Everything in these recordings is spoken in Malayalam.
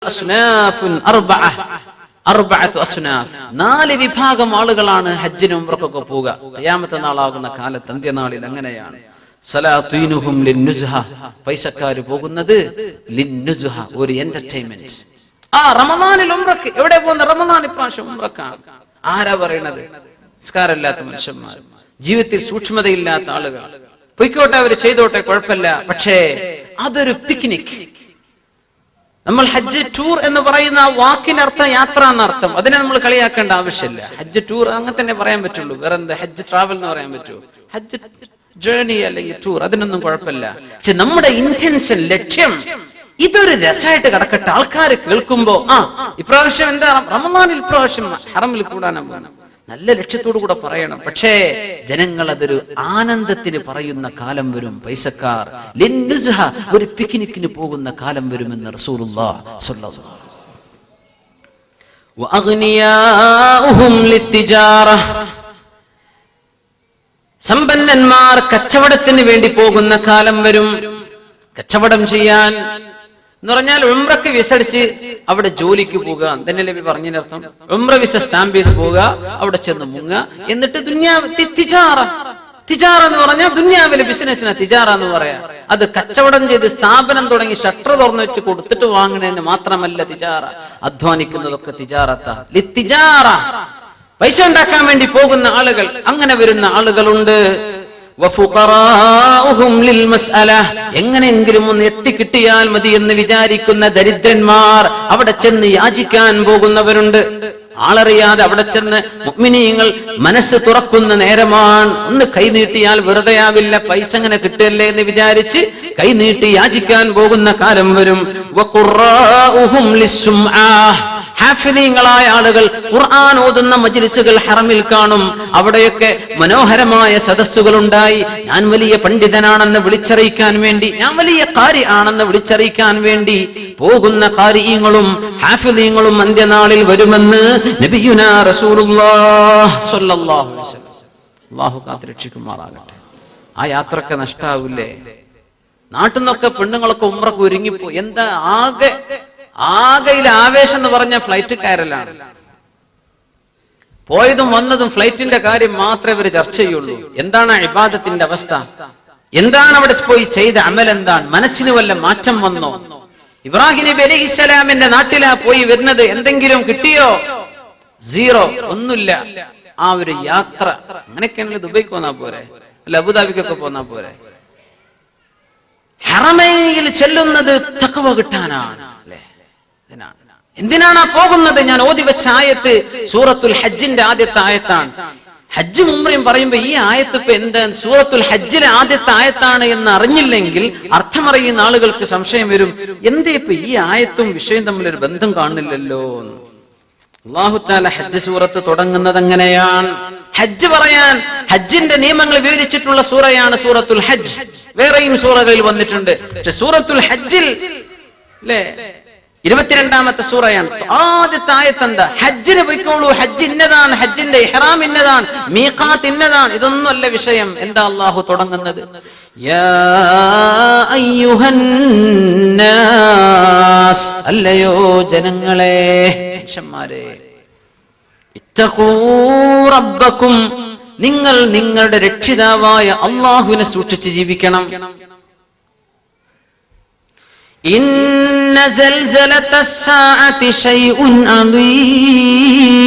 അസ്നാഫുൻ അർബഅതു അസ്നാഫ്. 4 വിഭാഗം ആളുകളാണ് ഹജ്ജിനും ഉംറയ്ക്കൊക്കെ പോവുക. ഖിയാമത്ത് നാളാകുന്ന കാലത്ത്, അന്ത്യനാളിൽ അങ്ങനെയാണ്. സലാത്തീനുഹും ലിന്നുസ്ഹ, പൈസക്കാര് പോകുന്നത് ലിന്നുസ്ഹ, ഒരു എന്റർടൈൻമെന്റ്. റമദാനിൽ ഉംറക്ക് എവിടെ പോകുന്ന? റമദാൻ ഇപ്രാവശ്യം ഉംറക്കാണ്. ആരാ പറയണത്? നിസ്കാരമില്ലാത്ത മനുഷ്യന്മാർ, ജീവിതത്തിൽ സൂക്ഷ്മതയില്ലാത്ത ആളുകൾ. പൊയ്ക്കോട്ടെ, അവർ ചെയ്തോട്ടെ, കുഴപ്പമില്ല. പക്ഷേ അതൊരു പിക്നിക്. നമ്മൾ ഹജ്ജ് ടൂർ എന്ന് പറയുന്ന ആ വാക്കിനർത്ഥം യാത്ര എന്നർത്ഥം. അതിനെ നമ്മൾ കളിയാക്കേണ്ട ആവശ്യമില്ല. ഹജ്ജ് ടൂർ അങ്ങനെ തന്നെ പറയാൻ പറ്റുള്ളൂ. വേറെ എന്താ ഹജ്ജ് ട്രാവൽ എന്ന് പറയാൻ പറ്റുമോ? ഹജ്ജ് ജേർണി അല്ലെങ്കിൽ ടൂർ, അതിനൊന്നും കുഴപ്പമില്ല. പക്ഷെ നമ്മുടെ ഇന്റൻഷൻ, ലക്ഷ്യം ഇതൊരു രസമായിട്ട് കിടക്കട്ടെ. ആൾക്കാർ കേൾക്കുമ്പോ ഇപ്രാവശ്യം എന്താ റമദാനിൽ ഇപ്രാവശ്യം ഹറമിൽ കൂടാനാ പോകണം, നല്ല ലക്ഷ്യത്തോടു കൂടെ പറയണം. പക്ഷേ ജനങ്ങൾ അതൊരു ആനന്ദത്തിന് പറയുന്ന കാലം വരും. പൈസക്കാർ ലിന്നുസ്ഹ, ഒരു പിക്നിക്കിന് പോകുന്ന കാലം വരുമെന്ന് റസൂലുള്ളാഹി സ്വല്ലല്ലാഹു അലൈഹി വസല്ലം. വഅഗ്നിയാഉഹും ലിത്തിജാറ, സമ്പന്നന്മാർ കച്ചവടത്തിന് വേണ്ടി പോകുന്ന കാലം വരും. കച്ചവടം ചെയ്യാൻ എന്ന് പറഞ്ഞാൽ ഉംറക്ക് വിസ അടിച്ച് അവിടെ ജോലിക്ക് പോവുക തന്നെ നബി പറഞ്ഞതിനർത്ഥം. ഉംറ വിസ സ്റ്റാമ്പ് ചെയ്ത് പോവുക, അവിടെ ചെന്ന് മുങ്ങ, എന്നിട്ട് തിജാറ എന്ന് പറഞ്ഞാൽ ദുന്യാവിലെ ബിസിനസ്സിനാ തിജാറ എന്ന് പറയാ. അത് കച്ചവടം ചെയ്ത് സ്ഥാപനം തുടങ്ങി ഷട്ടർ തുറന്നു വെച്ച് കൊടുത്തിട്ട് വാങ്ങുന്നതിന് മാത്രമല്ല തിജാറ. അധ്വാനിക്കുന്നതൊക്കെ തിജാറത്താ. ലിത്തിജാറ, പൈസ ഉണ്ടാക്കാൻ വേണ്ടി പോകുന്ന ആളുകൾ, അങ്ങനെ വരുന്ന ആളുകളുണ്ട്. എങ്ങനെയെങ്കിലും ഒന്ന് എത്തിക്കിട്ടിയാൽ മതി എന്ന് വിചാരിക്കുന്ന ദരിദ്രന്മാർ, അവിടെ ചെന്ന് യാചിക്കാൻ പോകുന്നവരുണ്ട്. ആളറിയാതെ അവിടെ ചെന്ന് മുഅ്മിനീങ്ങൾ മനസ്സ് തുറക്കുന്ന നേരമാണ്. ഒന്ന് കൈനീട്ടിയാൽ വെറുതെ ആവില്ല, പൈസ അങ്ങനെ കിട്ടിയല്ലേ എന്ന് വിചാരിച്ച് കൈനീട്ടി യാചിക്കാൻ പോകുന്ന കാലം വരും. ഹാഫിളീങ്ങളായ ആളുകൾ ഖുർആൻ ഓതുന്ന മജ്ലിസുകൾ ഹറമിൽ കാണും. അവിടെയൊക്കെ മനോഹരമായ സദസ്സുകൾ ഉണ്ടായി. ഞാൻ വലിയ പണ്ഡിതനാണെന്ന് വിളിച്ചറിയിക്കാൻ വേണ്ടി, ഞാൻ വലിയ ഖാരി ആണെന്ന് വിളിച്ചറിയിക്കാൻ വേണ്ടി പോകുന്ന ഖാരിഈങ്ങളും ഹാഫിളീങ്ങളും അന്ത്യനാളിൽ വരുമെന്ന് നബിയുനാ റസൂലുള്ളാഹി സ്വല്ലല്ലാഹു അലൈഹി വസല്ലം. അല്ലാഹു കാത്തുരക്ഷിക്കുമാറാകട്ടെ. ആ യാത്രക്ക് നഷ്ടാവില്ലേ? നാട്ടിൽ നിന്നൊക്കെ പെണ്ണുങ്ങളൊക്കെ ഉംറക്ക് ഒരുങ്ങിപ്പോ. എന്താ ആകെയിലെ ആവേശം എന്ന് പറഞ്ഞ ഫ്ലൈറ്റ് കയറലാണ്. പോയതും വന്നതും ഫ്ലൈറ്റിന്റെ കാര്യം മാത്രമേ ഇവർ ചർച്ച ചെയ്യുള്ളൂ. എന്താണ് ഇബാദത്തിന്റെ അവസ്ഥ? എന്താണ് അവിടെ പോയി ചെയ്ത അമൽ? എന്താണ്? മനസ്സിന് വല്ല മാറ്റം വന്നോ? ഇബ്രാഹിം നബി അലൈഹിസ്സലാമിന്റെ നാട്ടിലാ പോയി വരുന്നത്. എന്തെങ്കിലും കിട്ടിയോ? സീറോ, ഒന്നുമില്ല. ആ ഒരു യാത്ര അങ്ങനെയൊക്കെയാണെങ്കിൽ ദുബൈക്ക് പോന്നാ പോരെ, അല്ല അബുദാബിക്കൊക്കെ പോന്നാ പോരെ. ഹറമൈനിൽ ചെല്ലുന്നത് തഖ്വ കിട്ടാനാണ്. എന്തിനാണ് പോകുന്നത്? ഞാൻ ഓതി വെച്ച ആയത്ത് സൂറത്തുൽ ഹജ്ജിന്റെ ആദ്യത്തെ ആയത്താണ്. ഹജ്ജും ഉംറയും പറയുമ്പോ ഈ ആയത്ത് ഇപ്പൊ എന്താണ്? സൂറത്തുൽ ഹജ്ജിലെ ആദ്യത്തെ ആയത്താണ് എന്ന് അറിഞ്ഞില്ലെങ്കിൽ അർത്ഥമറിയുന്ന ആളുകൾക്ക് സംശയം വരും, എന്തേ ഇപ്പൊ ഈ ആയത്തും വിഷയം തമ്മിലൊരു ബന്ധം കാണുന്നില്ലല്ലോ. അല്ലാഹു തആല ഹജ്ജ് സൂറത്ത് തുടങ്ങുന്നത് അങ്ങനെയാണ്. ഹജ്ജ് പറയാൻ, ഹജ്ജിന്റെ നിയമങ്ങൾ വിവരിച്ചിട്ടുള്ള സൂറയാണ് സൂറത്തുൽ ഹജ്ജ്. വേറെയും സൂറകളിൽ വന്നിട്ടുണ്ട്. പക്ഷെ സൂറത്തുൽ ഹജ്ജിൽ അല്ലേ 22ാമത്തെ സൂറയാണ്. ആദ്യത്തെ ആയത്ത് എന്താ? ഹജ്ജിന് പോയിക്കോളൂ, ഹജ്ജ് ഇന്നതാണ്, ഹജ്ജിന്റെ ഇഹ്റാം ഇന്നതാണ്, മീഖാത്ത് ഇന്നതാണ്. ഇതൊന്നും അല്ല വിഷയം. എന്താ അല്ലാഹു തുടങ്ങുന്നത്? യാ അയ്യുഹന്നാസ്, അല്ലയോ ജനങ്ങളെ, മനുഷ്യന്മാരെ, ഇത്തഖൂ റബ്ബക്കും, നിങ്ങൾ നിങ്ങളുടെ രക്ഷിതാവായ അല്ലാഹുവിനെ സൂക്ഷിച്ച് ജീവിക്കണം. ഇന്ന സൽസലത്തസ്സാഅതി ശൈഉൻ അദീം,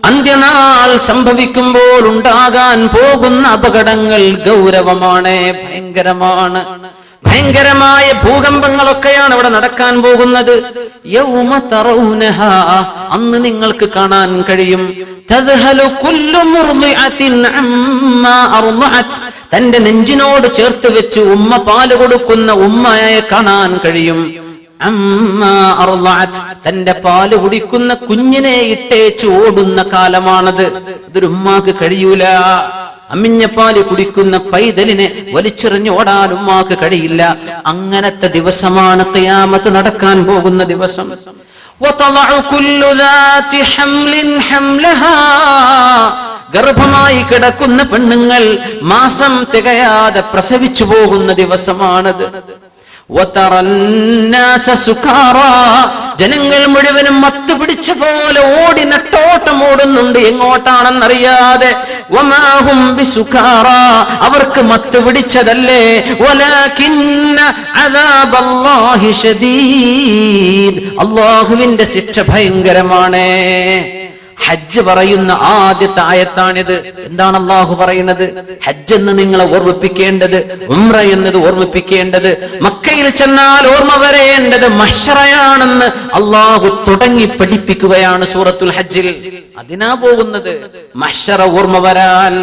അന്ത്യനാൾ സംഭവിക്കുമ്പോൾ ഉണ്ടാകാൻ പോകുന്ന അപകടങ്ങൾ ഗൗരവമാണ്, ഭയങ്കരമാണ്. ഭയങ്കരമായ ഭൂകമ്പങ്ങളൊക്കെയാണ് അവിടെ നടക്കാൻ പോകുന്നത്. യൗമ തറൗനഹാ, അന്ന് നിങ്ങൾക്ക് കാണാൻ കഴിയും. തദ്ഹലു കുല്ലു മുർദിഅത്തിൻ അമ്മാ അർളഅത്, തന്റെ നെഞ്ചിനോട് ചേർത്ത് വെച്ച് ഉമ്മ പാല് കൊടുക്കുന്ന ഉമ്മയെ കാണാൻ കഴിയും. അമ്മാ അർളഅത്, തന്റെ പാല് കുടിക്കുന്ന കുഞ്ഞിനെ ഇട്ടേച്ച് ഓടുന്ന കാലമാണത്. ഇതൊരു ഉമ്മാക്ക് കഴിയൂല. അമ്മിഞ്ഞപ്പാല് കുടിക്കുന്ന പൈതലിനെ വലിച്ചെറിഞ്ഞ് ഓടാൻ ഉമ്മാക്ക് കഴിയില്ല. അങ്ങനത്തെ ദിവസമാണ് ഖിയാമത്ത് നടക്കാൻ പോകുന്ന ദിവസം. ഗർഭമായി കിടക്കുന്ന പെണ്ണുങ്ങൾ മാസം തികയാതെ പ്രസവിച്ചു പോകുന്ന ദിവസമാണത്. ജനങ്ങൾ മുഴുവനും മത്ത് പിടിച്ച പോലെ ഓടി നെട്ടോട്ടം ഓടുന്നുണ്ട്, എങ്ങോട്ടാണെന്നറിയാതെ. അവർക്ക് മത്ത് പിടിച്ചതല്ലേ, അല്ലാഹുവിന്റെ ശിക്ഷ ഭയങ്കരമാണ്. ഹജ്ജ് പറയുന്ന ആദ്യത്തെ ആയത്താണിത്. എന്താണ് അല്ലാഹു പറയുന്നത്? ഹജ്ജ് എന്ന് നിങ്ങളെ ഓർമ്മിപ്പിക്കേണ്ടത്, ഉംറ എന്നത് ഓർമ്മിപ്പിക്കേണ്ടത്, മക്കയിൽ ചെന്നാൽ ഓർമ്മ വരേണ്ടത് മഹ്ശറയാണെന്ന് അല്ലാഹു തുടങ്ങി പഠിപ്പിക്കുകയാണ് സൂറത്തുൽ ഹജ്ജിൽ. അതിനാ പോകുന്നത്, മഹ്ശറ ഓർമ്മ വരാൻ.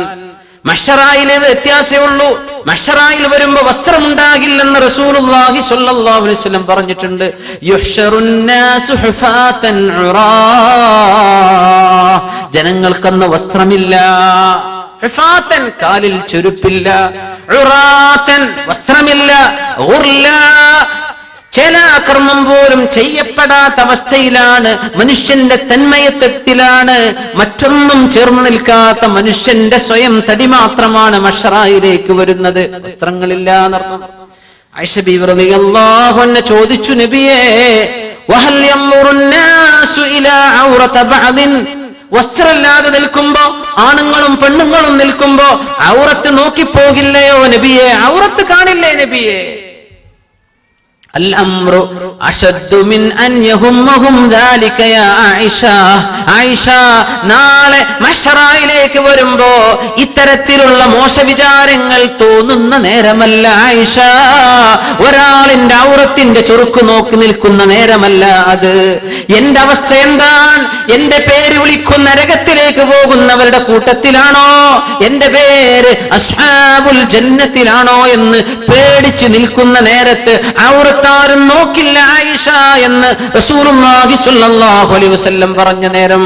മഹ്ശറായിലെ വ്യത്യാസമേ ഉള്ളൂ. മഹ്ശറായിൽ വരുമ്പോ വസ്ത്രമുണ്ടാകില്ലെന്ന് റസൂലുള്ളാഹി സ്വല്ലല്ലാഹു അലൈഹി വസല്ലം പറഞ്ഞിട്ടുണ്ട്. യുഹ്ശറുന്നാസു ഹുഫാതൻ ഉറാ, ജനങ്ങൾക്കന്ന് വസ്ത്രമില്ല. ഹുഫാതൻ, കാലിൽ ചെരുപ്പില്ല. ഉറാതൻ, വസ്ത്രമില്ല. ഗുർലാ, ചില കർമ്മം പോലും ചെയ്യപ്പെടാത്ത അവസ്ഥയിലാണ്, മനുഷ്യന്റെ തന്മയത്വത്തിലാണ്, മറ്റൊന്നും ചേർന്ന് നിൽക്കാത്ത മനുഷ്യന്റെ സ്വയം തടി മാത്രമാണ് മഹ്ശറായിലേക്ക് വരുന്നത്. വസ്ത്രങ്ങളില്ല എന്നർത്ഥം. ആയിഷ ബീവി റളിയല്ലാഹു അൻഹ ചോദിച്ചു, നബിയേ, വഹൽ യൻദുറുന്നാസു ഇലാ ഔറത ബഅദിൻ, വസ്ത്രമില്ലാതെ നിൽക്കുമ്പോ, ആണുങ്ങളും പെണ്ണുങ്ങളും നിൽക്കുമ്പോ ഔറത്ത് നോക്കിപ്പോകില്ലയോ നബിയെ? ഔറത്ത് കാണില്ലേ നബിയെ? الأمر أشد من أن يهمهم ذلك يا عائشة. ആയിഷ, നാളെ മഹ്ശറയിലേക്ക് വരുമ്പോ ഇത്തരത്തിലുള്ള മോശവിചാരങ്ങൾ തോന്നുന്ന നേരമല്ല ആയിഷ. ഒരാളിന്റെ ഔറത്തിന്റെ ചുറുക്ക് നോക്കി നിൽക്കുന്ന നേരമല്ല അത്. എന്റെ അവസ്ഥ എന്താണ്? എന്റെ പേര് വിളിക്കുന്ന നരകത്തിലേക്ക് പോകുന്നവരുടെ കൂട്ടത്തിലാണോ, എന്റെ പേര് അസ്ഹാബുൽ ജന്നത്തിലാണോ എന്ന് പേടിച്ച് നിൽക്കുന്ന നേരത്ത് ഔറത്താരും നോക്കില്ല ആയിഷ എന്ന് റസൂലുള്ളാഹി സ്വല്ലല്ലാഹു അലൈഹി വസല്ലം പറഞ്ഞ നേരം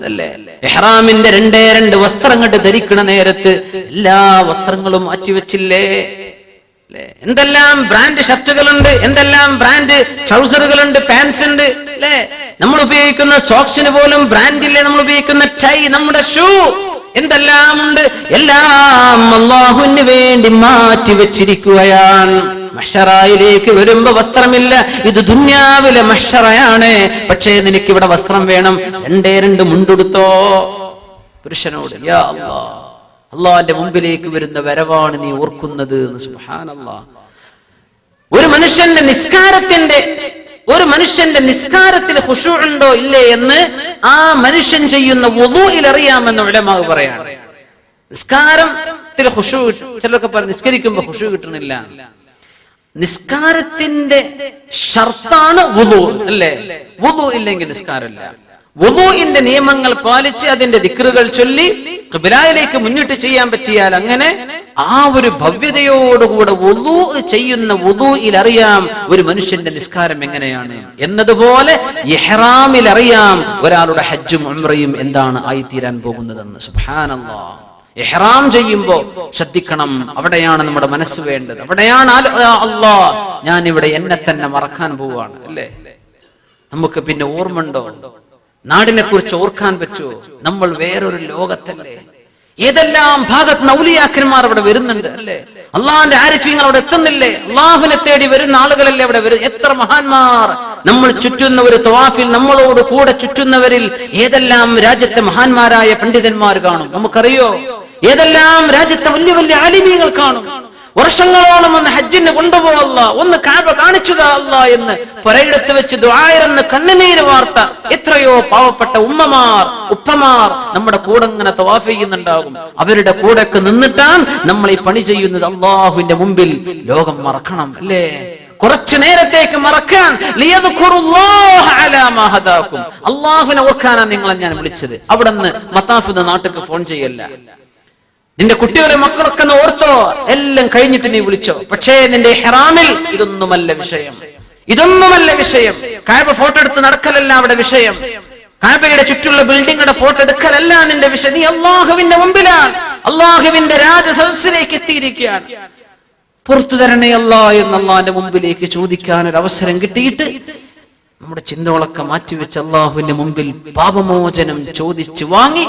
അല്ലേ? ഇഹ്റാമിന്റെ രണ്ട് വസ്ത്രങ്ങൾ ധരിക്കുന്ന നേരത്ത് എല്ലാ വസ്ത്രങ്ങളും മാറ്റിവെച്ചില്ലേ? എന്തെല്ലാം ബ്രാൻഡ് ഷർട്ടുകളുണ്ട്, എന്തെല്ലാം ബ്രാൻഡ് ട്രൗസറുകളുണ്ട്, പാൻസ് ഉണ്ട് അല്ലേ? നമ്മൾ ഉപയോഗിക്കുന്ന സോക്സിന് പോലും ബ്രാൻഡില്ലേ? നമ്മൾ ഉപയോഗിക്കുന്ന ടൈ, നമ്മുടെ ഷൂ, എന്തെല്ലാം ഉണ്ട്. എല്ലാം അല്ലാഹുവിന് വേണ്ടി മാറ്റി വെച്ചിരിക്കുകയാണ്. മഹ്ശറയിലേക്ക് വരുമ്പോ വസ്ത്രമില്ല. ഇത് ദുന്യാവിലെ മഹ്ശറയാണ്. പക്ഷേ നിനക്ക് ഇവിടെ വസ്ത്രം വേണം, രണ്ട് മുണ്ടെടുത്തോ. പുരുഷനോട്, യാ അല്ലാഹ്, അല്ലാഹുവിന്റെ മുമ്പിലേക്ക് വരുന്ന വരവാണ് നീ ഓർക്കുന്നത്. സുബ്ഹാനല്ലാഹ്. ഒരു മനുഷ്യന്റെ നിസ്കാരത്തിൽ ഖുശൂ ഉണ്ടോ ഇല്ലേ എന്ന് ആ മനുഷ്യൻ ചെയ്യുന്ന വുളൂഇൽ അറിയാമെന്ന് ഉലമാ പറയാണ്. നിസ്കാരത്തിൽ ഖുശൂ, ചിലരൊക്കെ പറയും നിസ്കരിക്കുമ്പോ ഖുശൂ കിട്ടുന്നില്ല. നിസ്കാരത്തിന്റെ ഷർത്താണ് വുളൂ അല്ലേ? വുളൂ ഇല്ലെങ്കിൽ നിസ്കാരമില്ല. വുളൂഇന്റെ നിയമങ്ങൾ പാലിച്ച് അതിന്റെ ദിക്റുകൾ ചൊല്ലി ഖിബ്ലയിലേക്ക് മുന്നിട്ട് ചെയ്യാൻ പറ്റിയാൽ അങ്ങനെ ആ ഒരു ഭവ്യതയോടുകൂടെ വുളൂ ചെയ്യുന്ന വുളൂഇൽ അറിയാം ഒരു മനുഷ്യന്റെ നിസ്കാരം എങ്ങനെയാണ് എന്നതുപോലെ ഇഹ്റാമിൽ അറിയാം ഒരാളുടെ ഹജ്ജും ഉംറയും എന്താണ് ആയിത്തീരാൻ പോകുന്നതെന്ന്. സുബ്ഹാനല്ലാഹ്. ഇഹ്റാം ചെയ്യുമ്പോ ശ്രദ്ധിക്കണം, അവിടെയാണ് നമ്മുടെ മനസ്സ് വേണ്ടത്. അവിടെയാണ് അല്ലാഹ്, ഞാൻ ഇവിടെ എന്നെ തന്നെ മറക്കാൻ പോവാണ് അല്ലേ? നമുക്ക് പിന്നെ ഓർമ്മണ്ടോ? നാടിനെ കുറിച്ച് ഓർക്കാൻ പറ്റുമോ? നമ്മൾ വേറൊരു ലോകത്തല്ലേ? ഏതെല്ലാം ഭാഗത്ത് ഔലിയാക്കന്മാർ അവിടെ വരുന്നുണ്ട് അല്ലേ? അള്ളാഹിന്റെ ആരിഫീങ്ങൾ അവിടെ എത്തുന്നില്ലേ? അള്ളാഹുവിനെ തേടി വരുന്ന ആളുകളല്ലേ അവിടെ വരും. എത്ര മഹാന്മാർ നമ്മൾ ചുറ്റുന്ന ഒരു തവാഫിൽ നമ്മളോട് കൂടെ ചുറ്റുന്നവരിൽ ഏതെല്ലാം രാജ്യത്തെ മഹാന്മാരായ പണ്ഡിതന്മാർ കാണും നമുക്കറിയോ? ഏതെല്ലാം രാജ്യത്തെ വലിയ വലിയ ആലിമീങ്ങൾ കാണും. വർഷങ്ങളോളം ഒന്ന് ഹജ്ജിന് കൊണ്ടുപോകല്ല, ഒന്ന് കാബ കാണിച്ചു തല്ല എന്ന് പുരയിടത്ത് വെച്ച് ദുആയിരന്ന് കണ്ണുനീര് വാർത്ത എത്രയോ പാവപ്പെട്ട ഉമ്മമാർ ഉപ്പമാർ നമ്മുടെ കൂടെ ഇങ്ങനെ തവാഫ് ചെയ്യുന്നുണ്ടാകും. അവരുടെ കൂടെ നിന്നിട്ടാണ് നമ്മൾ ഈ പണി ചെയ്യുന്നത്. അള്ളാഹുവിന്റെ മുമ്പിൽ ലോകം മറക്കണം അല്ലേ? കുറച്ചു നേരത്തേക്ക് മറക്കാൻ, അള്ളാഹുവിനെ ഓർക്കാനാണ് നിങ്ങളെ ഞാൻ വിളിച്ചത്. അവിടെ നിന്ന് മത്താഫിന്റെ നാട്ടിലേക്ക് ഫോൺ ചെയ്യല്ല. നിന്റെ കുട്ടികളെ മക്കളൊക്കെ ഓർത്തോ, എല്ലാം കഴിഞ്ഞിട്ട് നീ വിളിച്ചോ. പക്ഷേ നിന്റെ ഇഹ്റാമിൽ ഇതൊന്നുമല്ല വിഷയം, ഇതൊന്നുമല്ല വിഷയം. കാബ ഫോട്ടോ എടുത്ത് നടക്കലല്ല അവിടെ വിഷയം. കാബയുടെ ചുറ്റുള്ള ബിൽഡിങ്ങളുടെ ഫോട്ടോ എടുക്കലല്ല നിന്റെ വിഷയം. നീ അള്ളാഹുവിന്റെ മുമ്പിലാണ്, അള്ളാഹുവിന്റെ രാജസദസ്സിലേക്ക് എത്തിയിരിക്കുകയാണ്. പുറത്തു തരണേ അല്ലാ എന്ന് അള്ളാഹിന്റെ മുമ്പിലേക്ക് ചോദിക്കാൻ ഒരു അവസരം കിട്ടിയിട്ട് നമ്മുടെ ചിന്തകളൊക്കെ മാറ്റിവെച്ച് അള്ളാഹുവിന്റെ മുമ്പിൽ പാപമോചനം ചോദിച്ചു വാങ്ങി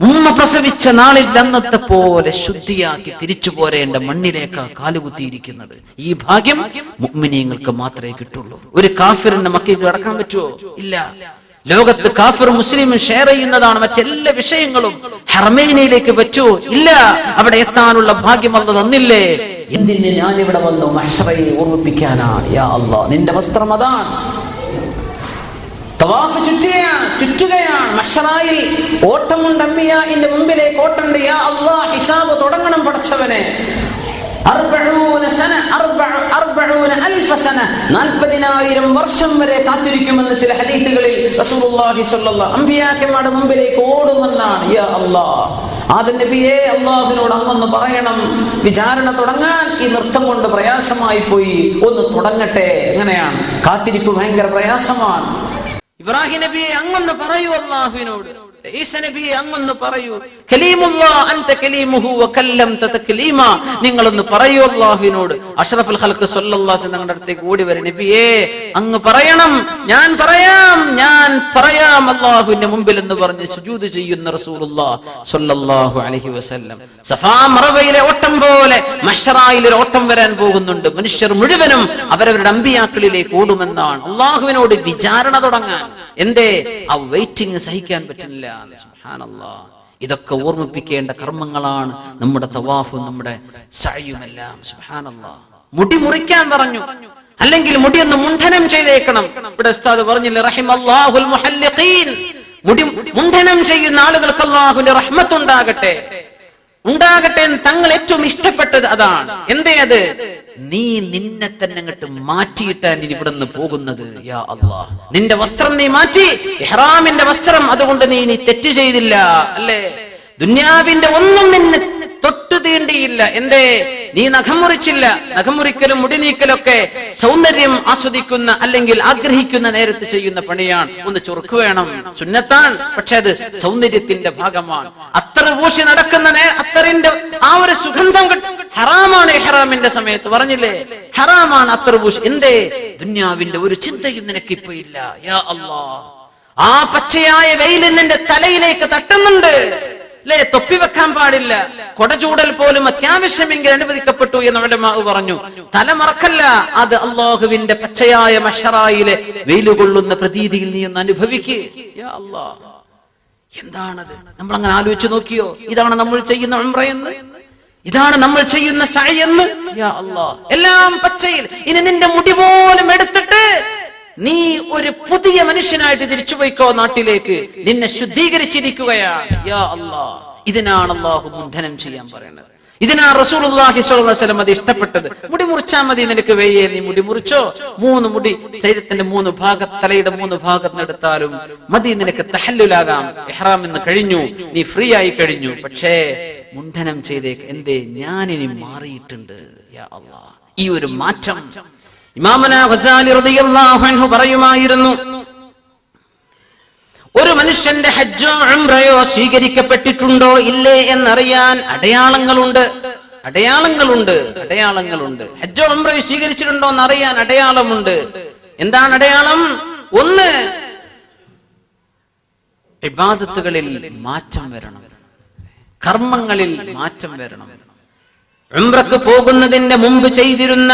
ഉമ്മ പ്രസവിച്ച നാളിൽ അന്നത്തെ പോലെ ശുദ്ധിയാക്കി തിരിച്ചു പോരേണ്ട മണ്ണിലേക്ക് കാലുകുത്തിയിരിക്കുന്നത്. ഈ ഭാഗ്യം മുഅ്മിനീങ്ങൾക്ക് മാത്രമേ കിട്ടുള്ളൂ. ഒരു കാഫിറിന് മക്കയ്ക്ക് കടക്കാൻ പറ്റുമോ? ഇല്ല. ലോകത്ത് കാഫിർ മുസ്ലിം ഷെയർ ചെയ്യുന്നതാണ് മറ്റെല്ലാ വിഷയങ്ങളും. ഹറമൈനിലേക്ക് പറ്റുമോ? ഇല്ല. അവിടെ എത്താനുള്ള ഭാഗ്യം അല്ലാഹു തന്നില്ലേ? എന്തിന് ഞാൻ ഇവിടെ വന്നു? മഹ്ശറയെ ഓർമ്മിപ്പിക്കാനാണ്. യാ അല്ലാഹ്, നിന്റെ വസ്ത്രം അതാണ്. തവാഫ് ചുറ്റുകയാണ്. മഹ്ശറയിൽ ഓട്ടമുണ്ട്. അംബിയാഇന്റെ മുമ്പിലേക്ക് ഓട്ടമുണ്ട്. യാ അല്ലാഹ്, ഹിസാബ് തുടങ്ങണം പടച്ചവനെ. 40,000 വർഷം വരെ കാത്തിരിക്കുമെന്ന് ചില ഹദീസുകളിൽ റസൂലുള്ളാഹി സ്വല്ലല്ലാഹു അംബിയാക്കന്മാരുടെ മുമ്പിലേക്ക് ഓടുമെന്നാണ്. യാ അല്ലാഹ്, ആദം നബിയെ, അല്ലാഹുവിനോട് അങ്ങൊന്ന് പറയണം, വിചാരണ തുടങ്ങാൻ ഈ നൃത്തം കൊണ്ട് പ്രയാസമായി പോയി, ഒന്ന് തുടങ്ങട്ടെ. എങ്ങനെയാണ്? കാത്തിരിപ്പ് ഭയങ്കര പ്രയാസമാണ്. ഇബ്രാഹിം നബിയെ അങ്ങൊന്ന് പറയൂ അല്ലാഹുവിനോട്. ഈസ നബിയെ അങ്ങൊന്ന് പറയൂ. കലീമുല്ലാഹ് അൻത കലീമുഹു വകല്ലംത തക്ലീമാ. നിങ്ങളൊന്ന് പറയൂ അല്ലാഹുവിനോട്. അഷ്റഫുൽ ഖൽഖ് സ്വല്ലല്ലാഹു അലൈഹി വസല്ലം ഞങ്ങളുടെ അടുത്തേക്ക് ഓടി വരും. നബിയേ, അങ്ങ് പറയണം, ഞാൻ പറയാം അല്ലാഹുവിന്റെ മുമ്പിൽ എന്ന് പറഞ്ഞ് സുജൂദ് ചെയ്യുന്ന റസൂലുള്ളാഹി സ്വല്ലല്ലാഹു അലൈഹി വസല്ലം. സഫാ മറവയിലെ ഓട്ടം പോലെ മഹ്ശറയിൽ ഒരു ഓട്ടം വരാൻ പോകുന്നുണ്ട്. മനുഷ്യർ മുഴുവനും അവരവരുടെ അമ്പിയാക്കളിലേക്ക് ഓടുമെന്നാണ്. അല്ലാഹുവിനോട് വിചാരണ തുടങ്ങാൻ. എന്തേ? ആ വെയിറ്റിംഗ് സഹിക്കാൻ പറ്റില്ല. സുബ്ഹാനല്ലാഹ്. ഇതൊക്കെ ഓർമ്മിപ്പിക്കേണ്ട കർമ്മങ്ങളാണ് നമ്മുടെ തവാഫും നമ്മുടെ സഅയുമെല്ലാം. സുബ്ഹാനല്ലാഹ്. മുടി മുറിക്കാൻ പറഞ്ഞു, അല്ലെങ്കിൽ മുടി ഒന്ന് മുണ്ഡനം ചെയ്തേക്കണം. ഇവിടെ ഉസ്താദ് പറഞ്ഞില്ലേ, റഹിമല്ലാഹുൽ മുഹല്ലിഖീൻ. മുടി മുണ്ഡനം ചെയ്യുന്ന ആളുകൾക്ക് അല്ലാഹുവിന്റെ റഹ്മത്ത് ഉണ്ടാകട്ടെ എന്ന് തങ്ങൾ ഏറ്റവും ഇഷ്ടപ്പെട്ടത് അതാണ്. എന്തേ അത്? നീ നിന്നെ തന്നെ അങ്ങോട്ട് മാറ്റിയിട്ടാണ് ഇനി ഇവിടെ നിന്ന് പോകുന്നത്. യാ അല്ലാഹ്, നിന്റെ വസ്ത്രം നീ മാറ്റി, ഇഹ്റാമിന്റെ വസ്ത്രം. അതുകൊണ്ട് നീ ഇനി തെറ്റ് ചെയ്തില്ല, അല്ലേ? ദുനിയാവിന്റെ ഒന്നും നിന്നെ തൊട്ടു തീണ്ടിയില്ല. എന്തേ? നീ നഖം മുറിച്ചില്ല. നഖം മുറിക്കലും മുടി നീക്കലൊക്കെ സൗന്ദര്യം ആസ്വദിക്കുന്ന അല്ലെങ്കിൽ ആഗ്രഹിക്കുന്ന നേരത്ത് ചെയ്യുന്ന പണിയാണ്. ഒന്ന് ചുറുക്ക് വേണം, സുന്നത്താണ്, പക്ഷെ അത് സൗന്ദര്യത്തിന്റെ ഭാഗമാണ്. അത്തർ പൂശി നടക്കുന്ന അത്തറിന്റെ ആ ഒരു സുഗന്ധം ഹറാമാണ്. ഇഹ്റാമിന്റെ സമയത്ത് പറഞ്ഞില്ലേ, ഹറാമാണ് അത്തർ പൂശി. എന്തേ? ദുനിയാവിന്റെ ഒരു ചിന്തയും നിനക്കിപ്പോ ഇല്ല. യാ അല്ലാഹ്, ആ പച്ചയായ വെയിൽ നിന്റെ തലയിലേക്ക് തട്ടുന്നുണ്ട്, അല്ലേ? തൊപ്പി വെക്കാൻ പാടില്ല. കൊടചൂടൽ പോലും അത്യാവശ്യമെങ്കിൽ അനുവദിക്കപ്പെട്ടു എന്ന് ഉലമാ പറഞ്ഞു. തല മറക്കല്ല. അത് അല്ലാഹുവിന്റെ പച്ചയായ മഹ്ശറയിലെ വെയിലുകൊള്ളുന്ന പ്രതീതിയിൽ നീ ഒന്ന് അനുഭവിക്കുക. യാ അല്ലാഹ്, എന്താണത്? നമ്മൾ അങ്ങനെ ആലോചിച്ച് നോക്കിയോ? ഇതാണ് നമ്മൾ ചെയ്യുന്ന ഉംറയെന്ന്, ഇതാണ് നമ്മൾ ചെയ്യുന്ന സഅയെന്ന്. യാ അല്ലാഹ്, എല്ലാം പച്ചയിൽ. ഇനി നിന്റെ മുടി പോലും എടുത്തിട്ട് നീ ഒരു പുതിയ മനുഷ്യനായിട്ട് തിരിച്ചു പോയിക്കോ നാട്ടിലേക്ക്. നിന്നെ ശുദ്ധീകരിച്ചിരിക്കുകയാണ്. യാ അല്ലാഹ്, ഇതിനാണ് അല്ലാഹു മുണ്ഡനം ചെയ്യാൻ പറയുന്നത്. ഇതിനാണ് റസൂലുള്ളാഹി സ്വല്ലല്ലാഹു അലൈഹി വസല്ലം അത് ഇഷ്ടപ്പെട്ടത്. മുടി മുറിച്ചാൽ മതി, നിനക്ക് വയ്യേ, നീ മുടി മുറിച്ചോ. 3 മുടി ശരീരത്തിന്റെ 3 ഭാഗത്ത്, തലയുടെ 3 ഭാഗത്ത് എടുത്താലും മതി, നിനക്ക് തഹല്ലുലാകാം. ഇഹ്റാം എന്ന് കഴിഞ്ഞു, നീ ഫ്രീ ആയി കഴിഞ്ഞു. പക്ഷേ മുണ്ഡനം ചെയ്തേക്ക്. എന്തേ? ഞാനിനി മാറിയിട്ടുണ്ട്. യാ അല്ലാഹ്, ഈ ഒരു മാറ്റം ഇമാമുന ഗസാലി റളിയല്ലാഹു അൻഹു പറയുമായിരുന്നു, ഒരു മനുഷ്യന്റെ ഹജ്ജോ ഉംറയോ സ്വീകരിക്കപ്പെട്ടിട്ടുണ്ടോ ഇല്ലേ എന്നറിയാൻ അടയാളങ്ങളുണ്ട്. ഹജ്ജോ ഉംറയോ സ്വീകരിച്ചിട്ടുണ്ടോ എന്നറിയാൻ അടയാളമുണ്ട്. എന്താണ് അടയാളം? ഒന്ന്, ഇബാദത്തുകളിൽ മാറ്റം വരണം, കർമ്മങ്ങളിൽ മാറ്റം വരണം. ഉംറക്ക് പോകുന്നതിന്റെ മുമ്പ് ചെയ്തിരുന്ന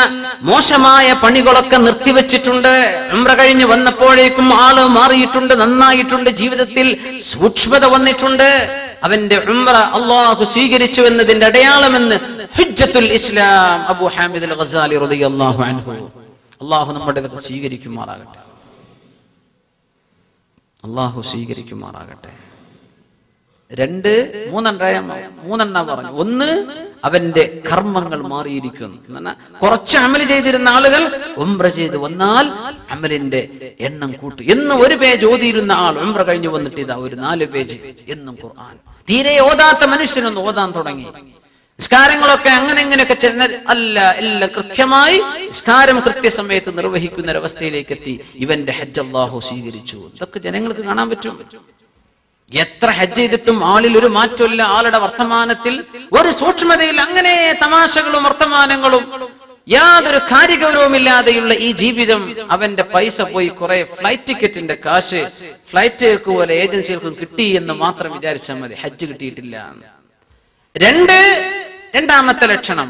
മോശമായ പണികളൊക്കെ നിർത്തിവെച്ചിട്ടുണ്ട്. ഉംറ കഴിഞ്ഞ് വന്നപ്പോഴേക്കും ആള് മാറിയിട്ടുണ്ട്, നന്നായിട്ടുണ്ട്, ജീവിതത്തിൽ സൂക്ഷ്മത വന്നിട്ടുണ്ട്. അവന്റെ ഉംറ അല്ലാഹു സ്വീകരിച്ചു എന്നതിന്റെ അടയാളമെന്ന് ഹുജ്ജത്തുൽ ഇസ്ലാം അബൂ ഹാമിദ് അൽ ഗസാലി റളിയല്ലാഹു അൻഹു. അല്ലാഹു നമ്മുടെ ഇതൊക്കെ സ്വീകരിക്കുമാറാകട്ടെ. അല്ലാഹു സ്വീകരിക്കുമാറാകട്ടെ. 2 മൂന്നെണ്ണ പറഞ്ഞു. ഒന്ന്, അവന്റെ കർമ്മങ്ങൾ മാറിയിരിക്കുന്നു. കുറച്ച് അമല് ചെയ്തിരുന്ന ആളുകൾ ഉംറ ചെയ്ത് വന്നാൽ അമലിന്റെ എണ്ണം കൂട്ടും. എന്നും 1 പേജ് ഓതിയിരുന്ന ആൾ ഉംറ കഴിഞ്ഞു വന്നിട്ട് ഇതാ ഒരു 4 പേജ് എന്നും ഖുർആൻ. തീരെ ഓതാത്ത മനുഷ്യനൊന്ന് ഓതാൻ തുടങ്ങി. നിസ്കാരങ്ങളൊക്കെ അങ്ങനെ ഇങ്ങനെയൊക്കെ അല്ല, എല്ലാം കൃത്യമായി നിസ്കാരം കൃത്യസമയത്ത് നിർവഹിക്കുന്ന ഒരവസ്ഥയിലേക്ക് എത്തി. ഇവന്റെ ഹജ്ജ് അല്ലാഹു സ്വീകരിച്ചു. ഇതൊക്കെ ജനങ്ങൾക്ക് കാണാൻ പറ്റും. എത്ര ഹജ്ജ് ചെയ്തിട്ടും ആളിൽ ഒരു മാറ്റമില്ല. ആളുടെ വർത്തമാനത്തിൽ ഒരു സൂക്ഷ്മതയിൽ അങ്ങനെ തമാശകളും വർത്തമാനങ്ങളും യാതൊരു കാര്യഗൗരവമില്ലാതെയുള്ള ഈ ജീവിതം, അവന്റെ പൈസ പോയി കുറെ ഫ്ലൈറ്റ് ടിക്കറ്റിന്റെ കാശ് ഫ്ലൈറ്റുകൾക്ക് പോലെ ഏജൻസികൾക്കും കിട്ടി എന്ന് മാത്രം വിചാരിച്ചാൽ മതി. ഹജ്ജ് കിട്ടിയിട്ടില്ല. രണ്ടാമത്തെ ലക്ഷണം,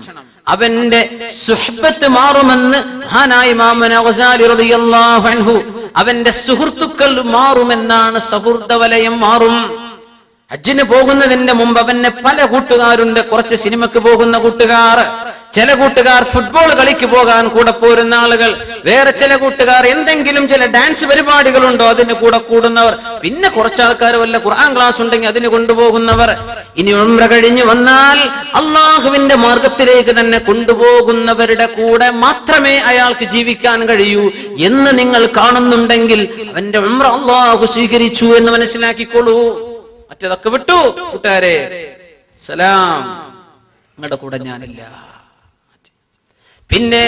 അവന്റെ സുഹബത്ത് മാറുമെന്ന് മഹാനായ ഇമാം ഗസാലി റളിയല്ലാഹു അൻഹു, അവന്റെ സുഹൃത്തുക്കൾ മാറുമെന്നാണ്. സൗഹൃദ വലയം മാറും. ഹജ്ജിന് പോകുന്നതിന്റെ മുമ്പ് അവന് പല കൂട്ടുകാരുണ്ട്. കുറച്ച് സിനിമക്ക് പോകുന്ന കൂട്ടുകാർ, ചില കൂട്ടുകാർ ഫുട്ബോൾ കളിക്ക് പോകാൻ കൂടെ പോരുന്ന ആളുകൾ, വേറെ ചില കൂട്ടുകാർ എന്തെങ്കിലും ചില ഡാൻസ് പരിപാടികളുണ്ടോ അതിന് കൂടെ കൂടുന്നവർ, പിന്നെ കുറച്ച് ആൾക്കാർ വല്ല ഖുർആൻ ക്ലാസ് ഉണ്ടെങ്കിൽ അതിന് കൊണ്ടുപോകുന്നവർ. ഇനി ഉംറ കഴിഞ്ഞു വന്നാൽ അള്ളാഹുവിന്റെ മാർഗത്തിലേക്ക് തന്നെ കൊണ്ടുപോകുന്നവരുടെ കൂടെ മാത്രമേ അയാൾക്ക് ജീവിക്കാൻ കഴിയൂ എന്ന് നിങ്ങൾ കാണുന്നുണ്ടെങ്കിൽ അവന്റെ ഉംറ അള്ളാഹു സ്വീകരിച്ചു എന്ന് മനസ്സിലാക്കിക്കോളൂ. മറ്റേതൊക്കെ വിട്ടു കൂട്ടുകാരെ, സലാം, നിങ്ങളുടെ കൂടെ ഞാനില്ല. പിന്നെ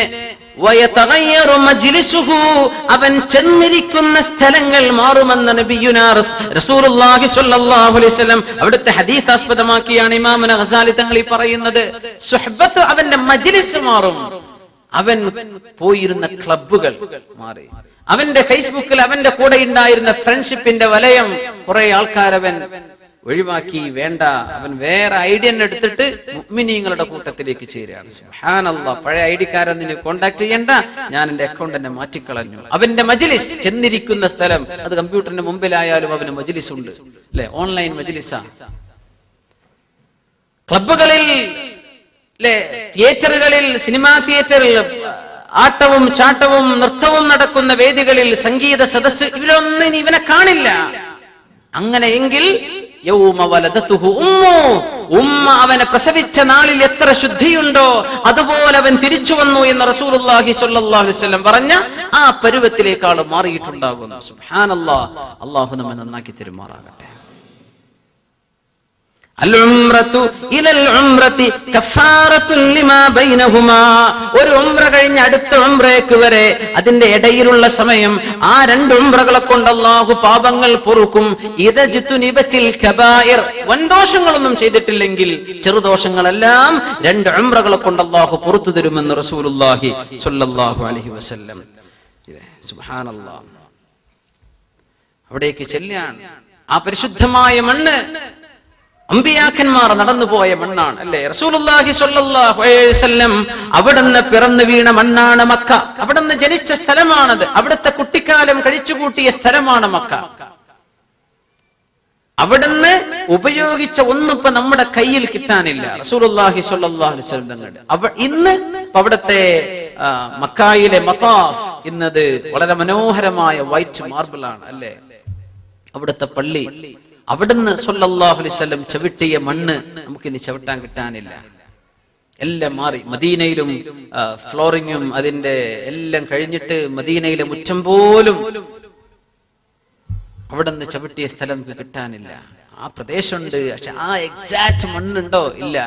അവൻ ചെന്നിരിക്കുന്ന സ്ഥലങ്ങൾ മാറുമെന്ന് നബിയുനാ റസൂലുള്ളാഹി സ്വല്ലല്ലാഹു അലൈഹി വസല്ലം അവിടുത്തെ ഹദീസ് ആസ്പദമാക്കിയാണ് ഇമാം ഗസാലി തങ്ങൾ ഈ പറയുന്നത്. സുഹബത്ത്, അവന്റെ മജ്ലിസ് മാറും. അവൻ പോയിരുന്ന ക്ലബ്ബുകൾ മാറി. അവന്റെ ഫേസ്ബുക്കിൽ അവന്റെ കൂടെ ഉണ്ടായിരുന്ന ഫ്രണ്ട്ഷിപ്പിന്റെ വലയം കുറെ ആൾക്കാരവൻ ഒഴിവാക്കി. വേണ്ട, അവൻ വേറെ ഐഡിയ എടുത്തിട്ട് മുഅ്മിനീങ്ങളുടെ കൂട്ടത്തിലേക്ക് ചേരുകയാണ്. സുബ്ഹാനല്ലാഹ്, പഴയ ഐഡിക്കാരൊന്നും കോണ്ടാക്ട് ചെയ്യണ്ട, ഞാൻ എന്റെ അക്കൗണ്ട് തന്നെ മാറ്റിക്കളഞ്ഞു. അവന്റെ മജ്ലിസ്, ചെന്നിരിക്കുന്ന സ്ഥലം, അത് കമ്പ്യൂട്ടറിന്റെ മുമ്പിലായാലും അവന് മജ്ലിസ് ഉണ്ട്, അല്ലെ? ഓൺലൈൻ മജ്ലിസാ. ക്ലബ്ബുകളിൽ, തിയേറ്ററുകളിൽ, സിനിമാ തിയേറ്ററിൽ ആട്ടവും ചാട്ടവും നൃത്തവും നടക്കുന്ന വേദികളിൽ, സംഗീത സദസ്സ്, ഇവരൊന്നും ഇവനെ കാണില്ല. അങ്ങനെയെങ്കിൽ ഉമ്മ അവനെ പ്രസവിച്ച നാളിൽ എത്ര ശുദ്ധിയുണ്ടോ അതുപോലെ അവൻ തിരിച്ചു വന്നു എന്ന് റസൂലുള്ളാഹി സ്വല്ലല്ലാഹു അലൈഹി വസല്ലം പറഞ്ഞ ആ പരുവത്തിലേക്കാൾ മാറിയിട്ടുണ്ടാകുന്നു. സുബ്ഹാനല്ലാഹ്, അല്ലാഹു നമ്മെ നന്നാക്കി തരുമാറാകട്ടെ. ഒരു ഉംറ കഴിഞ്ഞ് അടുത്ത ഉംറയ്ക്ക് വരെ അതിന്റെ ഇടയിലുള്ള സമയം, ആ രണ്ട് ഉംറകളെ കൊണ്ട് അല്ലാഹു പാപങ്ങൾ പൊറുക്കും. വൻദോഷങ്ങളൊന്നും ചെയ്തിട്ടില്ലെങ്കിൽ ചെറുദോഷങ്ങളെല്ലാം രണ്ട് ഉംറകളെ കൊണ്ട് അല്ലാഹു പൊറുത്തു തരുമെന്ന് റസൂലുള്ളാഹി സ്വല്ലല്ലാഹു അലൈഹി വസല്ലം. സുബ്ഹാനല്ലാഹ്, അവിടേക്ക് ചെല്ലാൻ ആ പരിശുദ്ധമായ മണ്ണ് അമ്പിയാക്കന്മാർ നടന്നുപോയ മണ്ണാണ്, അല്ലേ? റസൂലുള്ളാഹി സ്വല്ലല്ലാഹു അലൈഹി വസല്ലം അവിടുന്ന് പിറന്നു വീണ മണ്ണാണ് മക്ക. അവിടുന്ന് ജനിച്ച സ്ഥലമാണത്. അവിടുത്തെ കുട്ടിക്കാലം കഴിച്ചുകൂട്ടിയ സ്ഥലമാണ് മക്ക. അവിടുന്ന് ഉപയോഗിച്ച ഒന്നും ഇപ്പൊ നമ്മുടെ കയ്യിൽ കിട്ടാനില്ല. റസൂലുള്ളാഹി സ്വല്ലല്ലാഹു അലൈഹി വസല്ലം തങ്ങളുടെ ഇന്ന് അവിടുത്തെ മക്കായിലെ മതാഫ് ഇന്നത് വളരെ മനോഹരമായ വൈറ്റ് മാർബിൾ ആണ്, അല്ലേ? അവിടുത്തെ പള്ളി, അവിടുന്ന് സ്വല്ലല്ലാഹു അലൈഹി വസല്ലം ചവിട്ടിയ മണ്ണ് നമുക്കിനി ചവിട്ടാൻ കിട്ടാനില്ല. എല്ലാം മാറി. മദീനയിലും ഫ്ലോറിങ്ങും അതിന്റെ എല്ലാം കഴിഞ്ഞിട്ട് മദീനയിലെ മുറ്റം പോലും അവിടുന്ന് ചവിട്ടിയ സ്ഥലം നമുക്ക് കിട്ടാനില്ല. ആ പ്രദേശമുണ്ട്, പക്ഷെ ആ എക്സാക്ട് മണ്ണുണ്ടോ? ഇല്ല.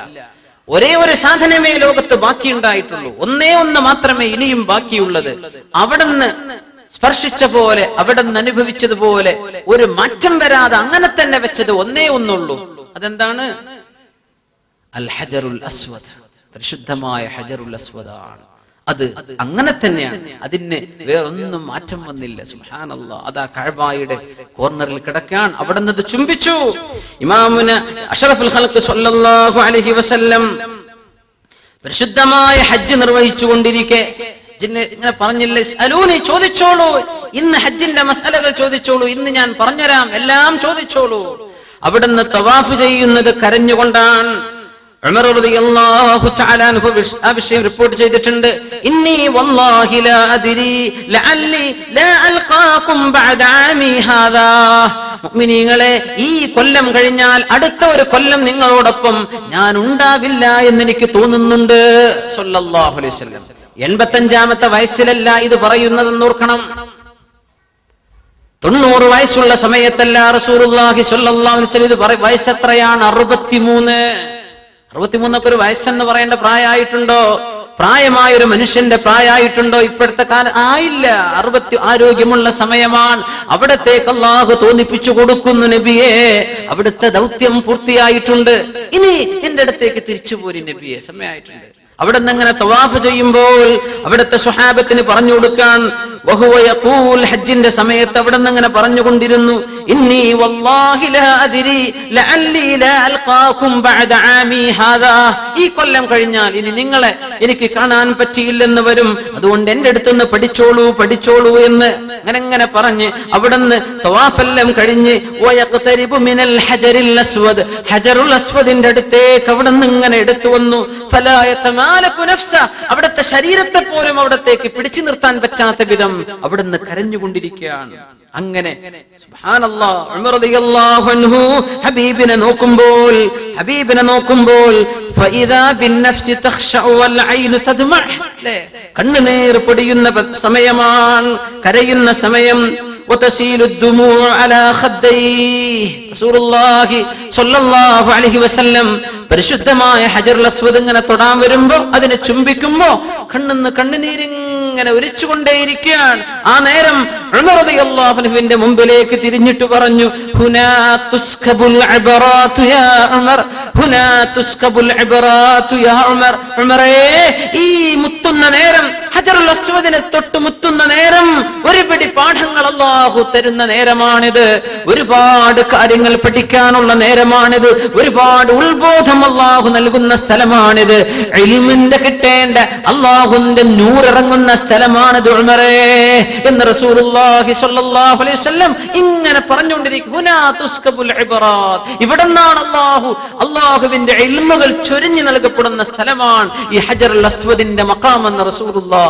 ഒരേ ഒരു സാധനമേ ലോകത്ത് ബാക്കിയുണ്ടായിട്ടുള്ളൂ. ഒന്നേ ഒന്ന് മാത്രമേ ഇനിയും ബാക്കിയുള്ളത്. അവിടുന്ന് സ്പർശിച്ച പോലെ, അവിടെ നിന്ന് അനുഭവിച്ചതുപോലെ ഒരു മാറ്റം വരാതെ അങ്ങനെ തന്നെ വെച്ചത് ഒന്നേ ഒന്നുള്ളൂ. അതെന്താണ്? അൽ ഹജറുൽ അസ്വദ്, പരിശുദ്ധമായ ഹജറുൽ അസ്വദാണ്. അത് അങ്ങനെ തന്നെയാണ്. അതിന് വേറൊന്നും മാറ്റം വന്നില്ല. സുബ്ഹാനല്ലാഹ്, അതാ കഅബയുടെ കോർണറിൽ കിടക്കാൻ അവിടെ നിന്ന് ചുംബിച്ചു. ഇമാമുന അഷ്റഫുൽ ഖൽഖ് സ്വല്ലല്ലാഹു അലൈഹി വസല്ലം പരിശുദ്ധമായ ഹജ്ജ് നിർവഹിച്ചു കൊണ്ടിരിക്കെ ഇങ്ങനെ പറഞ്ഞില്ലേ, അലൂനി, ചോദിച്ചോളൂ, ഇന്ന് ഹജ്ജിന്റെ മസലകൾ ചോദിച്ചോളൂ, ഇന്ന് ഞാൻ പറഞ്ഞുതരാം, എല്ലാം ചോദിച്ചോളൂ. അവിടുന്ന് തവാഫ് ചെയ്യുന്നത് കരഞ്ഞുകൊണ്ടാണ്. ഉമർ റളിയല്ലാഹു തആല അൻഹു ആ വിഷയം റിപ്പോർട്ട് ചെയ്തിട്ടുണ്ട്. ഇന്നി വല്ലാഹി ലാ അദ്രി ലഅല്ലി ലാ അൽഖാകും ബഅദ ആമി ഹാദാ. മുഅ്മിനീങ്ങളെ, ഈ കൊല്ലം കഴിഞ്ഞാൽ അടുത്ത ഒരു കൊല്ലം നിങ്ങളോടൊപ്പം ഞാൻ ഉണ്ടാവില്ല എന്ന് എനിക്ക് തോന്നുന്നുണ്ട്. സ്വല്ലല്ലാഹു അലൈഹി വസല്ലം 85ാമത്തെ വയസ്സിലല്ല ഇത് പറയുന്നതെന്ന് ഓർക്കണം. 90 വയസ്സുള്ള സമയത്തല്ല റസൂലുള്ളാഹി സ്വല്ലല്ലാഹു അലൈഹി വസല്ലം ഇത് വയസ്സ് എത്രയാണ്? 63. 63 ഒരു വയസ്സെന്ന് പറയേണ്ട പ്രായമായിട്ടുണ്ടോ? പ്രായമായൊരു മനുഷ്യന്റെ പ്രായമായിട്ടുണ്ടോ? ഇപ്പോഴത്തെ കാലം ആയില്ല. 60 ആരോഗ്യമുള്ള സമയമാണ്. അവിടത്തേക്ക് അല്ലാഹു തോന്നിപ്പിച്ചു കൊടുക്കുന്നു, നബിയെ, അവിടുത്തെ ദൗത്യം പൂർത്തിയായിട്ടുണ്ട്, ഇനി എന്റെ അടുത്തേക്ക് തിരിച്ചു പോരി നബിയെ, സമയമായിട്ടുണ്ട്. അവിടെ നിന്ന് അങ്ങനെ തവാഫ് ചെയ്യുമ്പോൾ അവിടുത്തെ സ്വഹാബത്തിന് പറഞ്ഞു കൊടുക്കാൻ വഹുവ യഖൂൽ, ഹജ്ജിന്റെ സമയത്ത് അവിടെ നിന്ന് അങ്ങനെ പറഞ്ഞുകൊണ്ടിരുന്നു, ഇന്നി വല്ലാഹി ലാ അദ്രി ലഅല്ലി ലാ അൽഖാകും ബഅദ ആമി ഹാദാ, ഈ കൊല്ലം കഴിഞ്ഞാൽ ഇനി നിങ്ങളെ എനിക്ക് കാണാൻ പറ്റിയില്ലെന്ന് വരും, അതുകൊണ്ട് എന്റെ അടുത്തുനിന്ന് പഠിച്ചോളൂ എന്ന് അങ്ങനെ പറഞ്ഞ് അവിടുന്ന് തവാഫെല്ലാം കഴിഞ്ഞ് വയഖ്തരിബു മിനൽ ഹജറിൽ അസ്വദ്, ഹജറുൽ അസ്വദിന്റെ അടുത്തേക്ക് അവിടുന്ന് ഇങ്ങനെ എടുത്തു വന്നു. ഫലാ യതമാലകു നഫ്സ, അവിടുത്തെ ശരീരത്തെ പോലും അവിടത്തേക്ക് പിടിച്ചു നിർത്താൻ പറ്റാത്ത വിധം അവിടുന്ന് കരഞ്ഞുകൊണ്ടിരിക്കുകയാണ്. അങ്ങനെ സുബ്ഹാനല്ലാഹ്, ഉമർ റളിയല്ലാഹു അൻഹു ഹബീബിനെ നോക്കുമ്പോൾ ഫഇദാ ബിന്നഫ്സി തഖ്ശഉ വൽ ഐനു തദ്മഅ, കണ്ണുനീർ പൊടിയുന്ന സമയമാണ്, കരയുന്ന സമയം. വതസീലു ദുമൂഉ അലാ ഖദ്ദൈഹി, റസൂലുള്ളാഹി സ്വല്ലല്ലാഹു അലൈഹി വസല്ലം പരിശുദ്ധമായ ഹജറുൽ അസ്വദ് ഇങ്ങനെ തൊടാൻ വരുമ്പോ, അതിനെ ചുംബിക്കുമ്പോ കണ്ണിന്ന് കണ്ണുനീരിങ്ങനെ ഒലിച്ചുകൊണ്ടേയിരിക്കുകയാണ്. ആ നേരം ഉമർ റളിയല്ലാഹു അൻഹുവിന്റെ മുമ്പിലേക്ക് തിരിഞ്ഞിട്ട് പറഞ്ഞു, ഹുനാ തുസ്കബുൽ ഇബറാതു യാ ഉമർ, ഹുനാ തുസ്കബുൽ ഇബറാതു യാ ഉമർ. ഉമറേ, ഈ മുത്തുന്ന നേരം, ഹജറുൽ അസ്വദിനെ തൊട്ട് മുത്തുന്ന നേരം ഒരുപിടി പാഠങ്ങൾ അല്ലാഹു തരുന്ന നേരമാണിത്. ഒരുപാട് കാര്യങ്ങൾ പഠിക്കാനുള്ള നേരമാണിത്. ഒരുപാട് ഉത്ബോധം അല്ലാഹു നൽകുന്ന സ്ഥലമാണിത്. ഇൽമിന്റെ കിട്ടേണ്ട അല്ലാഹുവിന്റെ നൂറിറങ്ങുന്ന സ്ഥലമാണിത് ഉമറേ എന്ന് റസൂലുള്ളാഹി സ്വല്ലല്ലാഹു അലൈഹി വസല്ലം ഇങ്ങനെ പറഞ്ഞുകൊണ്ടിരിക്കും. ഹുനാ തുസ്കബുൽ ഇബറാത്ത്, ഇവിടെന്നാണ് അല്ലാഹുവിന്റെ ഇൽമുകൾ ചൊരിഞ്ഞു നൽകപ്പെടുന്ന സ്ഥലമാണ് ഈ ഹജറുൽ അസ്വദിന്റെ മഖാം എന്ന് റസൂലുള്ളാഹി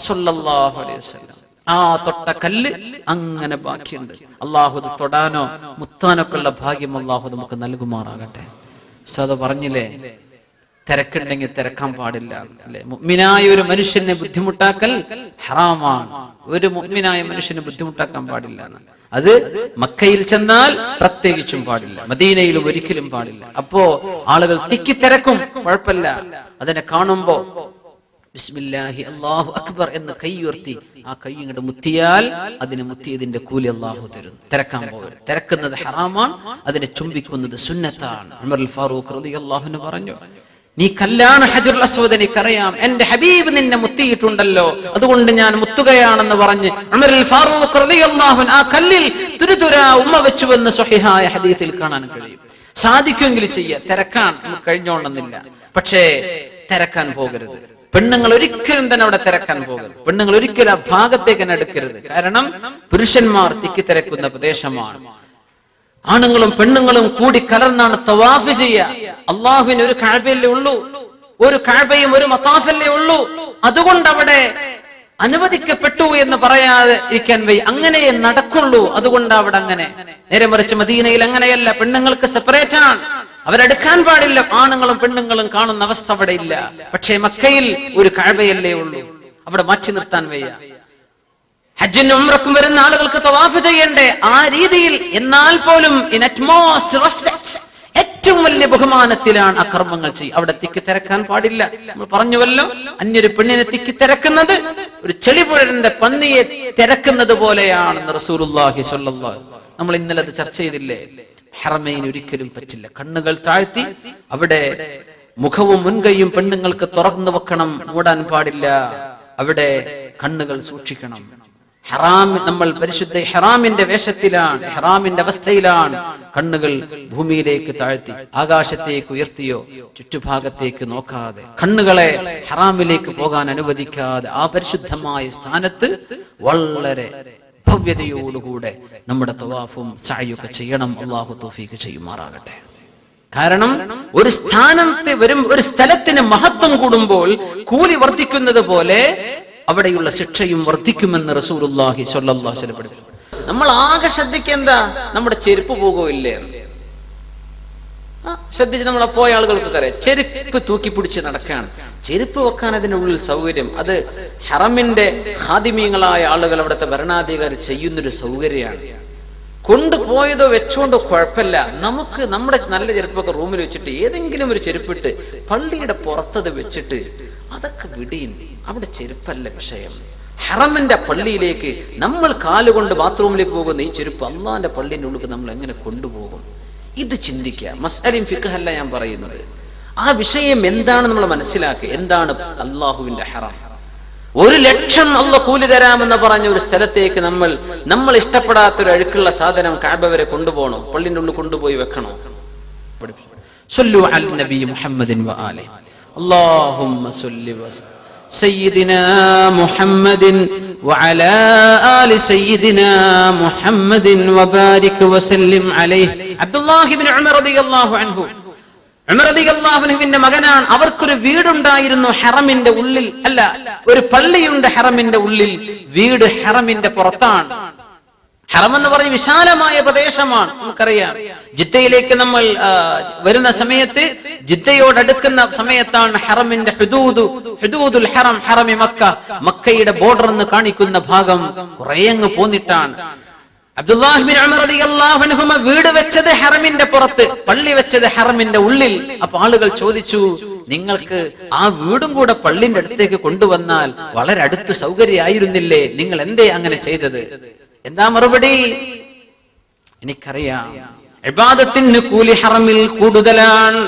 സ്വല്ലല്ലാഹു അലൈഹി വസല്ലം. ആ തൊട്ട കല്ല് അങ്ങനെ ബാക്കിയുണ്ട്. അല്ലാഹു തൊടാനോ മുത്താനൊക്കെ ഉള്ള ഭാഗ്യം അല്ലാഹു നമുക്ക് നൽകുമാറാകട്ടെ. ഉസ്താദ് പറഞ്ഞില്ലേ, തിരക്കുണ്ടെങ്കിൽ തിരക്കാൻ പാടില്ല അല്ലെ. മുഅ്മിനായ ഒരു മനുഷ്യനെ ബുദ്ധിമുട്ടാക്കൽ ഹറാമാണ്. ഒരു മുഅ്മിനായ മനുഷ്യനെ ബുദ്ധിമുട്ടാക്കാൻ പാടില്ല. അത് മക്കയിൽ ചെന്നാൽ പ്രത്യേകിച്ചും പാടില്ല, മദീനയിലും ഒരിക്കലും പാടില്ല. അപ്പോ ആളുകൾ തിക്കിത്തിരക്കും, കുഴപ്പമില്ല. അതിനെ കാണുമ്പോ ബിസ്മില്ലാഹി അല്ലാഹു അക്ബർ എന്ന് കൈ ഉയർത്തി ആ കൈ ഇങ്ങോട്ട് മുത്തിയാൽ അതിന് മുത്തിയതിന്റെ കൂലി അല്ലാഹു തരുന്നു. തിരക്കാൻ പോകരുത്. തിരക്കുന്നത് ഹറാമാണ്, അതിനെ ചുംബിക്കുന്നത് സുന്നത്താണ്. ഉമർ ഫാറൂഖ് റളിയല്ലാഹു അൻഹു പറഞ്ഞു, നീ കല്ലാണ് ഹജറുൽ അസ്വദ്, എനിക്കറിയാം, എന്റെ ഹബീബ് നിന്നെ മുത്തിയിട്ടുണ്ടല്ലോ, അതുകൊണ്ട് ഞാൻ മുത്തുകയാണെന്ന് പറഞ്ഞ് ഉമർ ഫാറൂഖ് റളിയല്ലാഹു അൻഹു ആ കല്ലിൽ തുരുതുരാ ഉമ്മ വെച്ചുവെന്ന് സ്വഹീഹായ ഹദീസിൽ കാണാൻ കഴിയും. സാധിക്കുമെങ്കിൽ ചെയ്യുക. തിരക്കാൻ നമുക്ക് കഴിഞ്ഞോണമെന്നില്ല, പക്ഷേ തിരക്കാൻ പോകരുത്. പെണ്ണുങ്ങൾ ഒരിക്കലും തന്നെ അവിടെ തിരക്കാൻ പോകരുത്. പെണ്ണുങ്ങൾ ഒരിക്കലും ആ ഭാഗത്തേക്ക് തന്നെ എടുക്കരുത്. കാരണം പുരുഷന്മാർ തിക്കിത്തിരക്കുന്ന പ്രദേശമാണ്. ആണുങ്ങളും പെണ്ണുങ്ങളും കൂടി കലർന്നാണ് തവാഫ് ചെയ്യുക. അള്ളാഹുവിന് ഒരു കഅബയല്ലേ ഉള്ളൂ, ഒരു കഅബയും ഒരു മതാഫല്ലേ ഉള്ളൂ. അതുകൊണ്ട് അവിടെ അനുവദിക്കപ്പെട്ടു എന്ന് പറയാതെ ഇരിക്കാൻ വയ്യ. അങ്ങനെ നടക്കുള്ളൂ. അതുകൊണ്ട് അവിടെ അങ്ങനെ. നേരെ മറിച്ച് മദീനയിൽ അങ്ങനെയല്ല, പെണ്ണുങ്ങൾക്ക് സെപ്പറേറ്റ് ആണ്, അവരെടുക്കാൻ പാടില്ല. ആണുങ്ങളും പെണ്ണുങ്ങളും കാണുന്ന അവസ്ഥ അവിടെ ഇല്ല. പക്ഷേ മക്കയിൽ ഒരു കഅബയല്ലേ ഉള്ളൂ, അവിടെ മാറ്റി നിർത്താൻ വയ്യ. ഹജ്ജിനും ഉംറക്കും വരുന്ന ആളുകൾക്ക് തവാഫ് ചെയ്യണ്ടേ ആ രീതിയിൽ. എന്നാൽ പോലും ഇൻ അറ്റ്മോസ്റ്റ് റെസ്പെക്ട്, ഏറ്റവും വലിയ ബഹുമാനത്തിലാണ് ആ കർമ്മങ്ങൾ ചെയ്യുക. അവിടെ തിക്കിത്തിരക്കാൻ പാടില്ല. നമ്മൾ പറഞ്ഞുവല്ലോ, അന്യൊരു പെണ്ണിനെ തിക്കിത്തിരക്കുന്നത് ഒരു ചെളിപുഴന്റെ പന്നിയെ തിരക്കുന്നത് പോലെയാണെന്ന് റസൂലുള്ളാഹി സ്വല്ലല്ലാഹു അലൈഹി വസല്ലം. നമ്മൾ ഇന്നലെ അത് ചർച്ച ചെയ്തില്ലേ. ഹറമൈൻ ഒരിക്കലും പറ്റില്ല. കണ്ണുകൾ താഴ്ത്തി അവിടെ മുഖവും മുൻകൈയും പെണ്ണുങ്ങൾക്ക് തുറന്നു വെക്കണം, മൂടാൻ പാടില്ല. അവിടെ കണ്ണുകൾ സൂക്ഷിക്കണം. ഹറാം, നമ്മൾ പരിശുദ്ധ ഹറാമിന്റെ വേഷത്തിലാണ്, ഹറാമിന്റെ അവസ്ഥയിലാണ്. കണ്ണുകൾ ഭൂമിയിലേക്ക് താഴ്ത്തി ആകാശത്തേക്ക് ഉയർത്തിയോ ചുറ്റുഭാഗത്തേക്ക് നോക്കാതെ, കണ്ണുകളെ ഹറാമിലേക്ക് പോകാൻ അനുവദിക്കാതെ ആ പരിശുദ്ധമായ സ്ഥാനത്ത് വളരെ ഭവ്യതയോടുകൂടെ നമ്മുടെ തവാഫും സഅയൊക്കെ ചെയ്യണം. അല്ലാഹു തൗഫീഖ് ചെയ്യുമാറാകട്ടെ. കാരണം ഒരു സ്ഥാനത്തെ വരും, ഒരു സ്ഥലത്തിന് മഹത്വം കൂടുമ്പോൾ കൂലി വർദ്ധിക്കുന്നത് പോലെ അവിടെയുള്ള ശിക്ഷയും വർദ്ധിക്കുമെന്ന് റസൂലുള്ളാഹി സ്വല്ലല്ലാഹു അലൈഹി വസല്ലം പഠിപ്പിച്ചു. നമ്മൾ ആകെ ശ്രദ്ധിക്കേണ്ട നമ്മുടെ ചെരുപ്പ് പോകുമില്ലേ. ശ്രദ്ധിച്ച് നമ്മളെ പോയ ആളുകൾക്ക് അറിയാം, ചെരുപ്പ് തൂക്കി പിടിച്ച് നടക്കുകയാണ്. ചെരുപ്പ് വെക്കാൻ അതിനുള്ളിൽ സൗകര്യം, അത് ഹറമിന്റെ ഖാദിമീങ്ങളായ ആളുകൾ, അവിടുത്തെ ഭരണാധികാരി ചെയ്യുന്നൊരു സൗകര്യമാണ്. കൊണ്ടുപോയതോ വെച്ചോണ്ടോ കുഴപ്പമില്ല. നമുക്ക് നമ്മുടെ നല്ല ചെരുപ്പൊക്കെ റൂമിൽ വെച്ചിട്ട് ഏതെങ്കിലും ഒരു ചെരുപ്പിട്ട് പള്ളിയുടെ പുറത്തത് വെച്ചിട്ട് അതൊക്കെ വിടിയും. അവിടെ ചെരുപ്പല്ല വിഷയം. ഹറമിന്റെ പള്ളിയിലേക്ക് നമ്മൾ കാലുകൊണ്ട് ബാത്റൂമിലേക്ക് പോകുന്ന ഈ ചെരുപ്പ് അള്ളാന്റെ പള്ളിന്റെ ഉള്ളിൽ നമ്മൾ എങ്ങനെ കൊണ്ടുപോകും? ഇത് ചിന്തിക്കുക. മസ്അലയും ഫിഖ്ഹല്ല ഞാൻ പറയുന്നത്. ആ വിഷയം എന്താണ് നമ്മൾ മനസ്സിലാക്കുക. എന്താണ് അള്ളാഹുവിന്റെ ഹറം? 1,00,000 അള്ളാഹ് കൂലി തരാമെന്ന് പറഞ്ഞ ഒരു സ്ഥലത്തേക്ക് നമ്മൾ ഇഷ്ടപ്പെടാത്തൊരു അഴുക്കുള്ള സാധനം കഅബ വരെ കൊണ്ടുപോകണോ? പള്ളിന്റെ ഉള്ളിൽ കൊണ്ടുപോയി വെക്കണോ? സല്ലു അലൻ നബി മുഹമ്മദിൻ വ ആലിഹി അല്ലാഹുമ്മ സല്ലി വസല്ലം സയ്യിദിനാ മുഹമ്മദിൻ വഅലാ ആലി സയ്യിദിനാ മുഹമ്മദിൻ വബാരിക് വസല്ലിം അലൈഹി. അബ്ദുല്ലാഹി ഇബ്നു ഉമർ റളിയല്ലാഹു അൻഹു, ഉമർ റളിയല്ലാഹു അൻഹുവിന്റെ മകനാണ്. അവർക്കൊരു വീടുണ്ടായിരുന്നു ഹറമിന്റെ ഉള്ളിൽ. അല്ല, ഒരു പള്ളിയുണ്ട് ഹറമിന്റെ ഉള്ളിൽ. വീട് ഹറമിന്റെ പുറത്താണ്. ഹറം എന്ന് പറഞ്ഞ വിശാലമായ പ്രദേശമാണ്. നമുക്കറിയാം, ജിദ്ദയിലേക്ക് നമ്മൾ വരുന്ന സമയത്ത്, ജിദ്ദയോടടുക്കുന്ന സമയത്താണ് ഹറമിന്റെ ഹുദൂദുൽ ഹറം, ഹറമി മക്ക, മക്കയുടെ ബോർഡർ എന്ന് കാണിക്കുന്ന ഭാഗം കുറെ അങ്ങ് പോന്നിട്ടാണ്. അബ്ദുല്ലാഹി ബിൻ ഉമർ റളിയല്ലാഹു അൻഹുമ വീട് വെച്ചത് ഹറമിന്റെ പുറത്ത്, പള്ളി വെച്ചത് ഹറമിന്റെ ഉള്ളിൽ. അപ്പൊ ആളുകൾ ചോദിച്ചു, നിങ്ങൾക്ക് ആ വീടും കൂടെ പള്ളിന്റെ അടുത്തേക്ക് കൊണ്ടുവന്നാൽ വളരെ അടുത്ത് സൗകര്യമായിരുന്നില്ലേ, നിങ്ങൾ എന്തേ അങ്ങനെ ചെയ്തത്? എന്താ മറുപടി? എനിക്കറിയാം, ഇബാദത്തിന് കൂലി ഹറമിൽ കൂടുതലാണ്.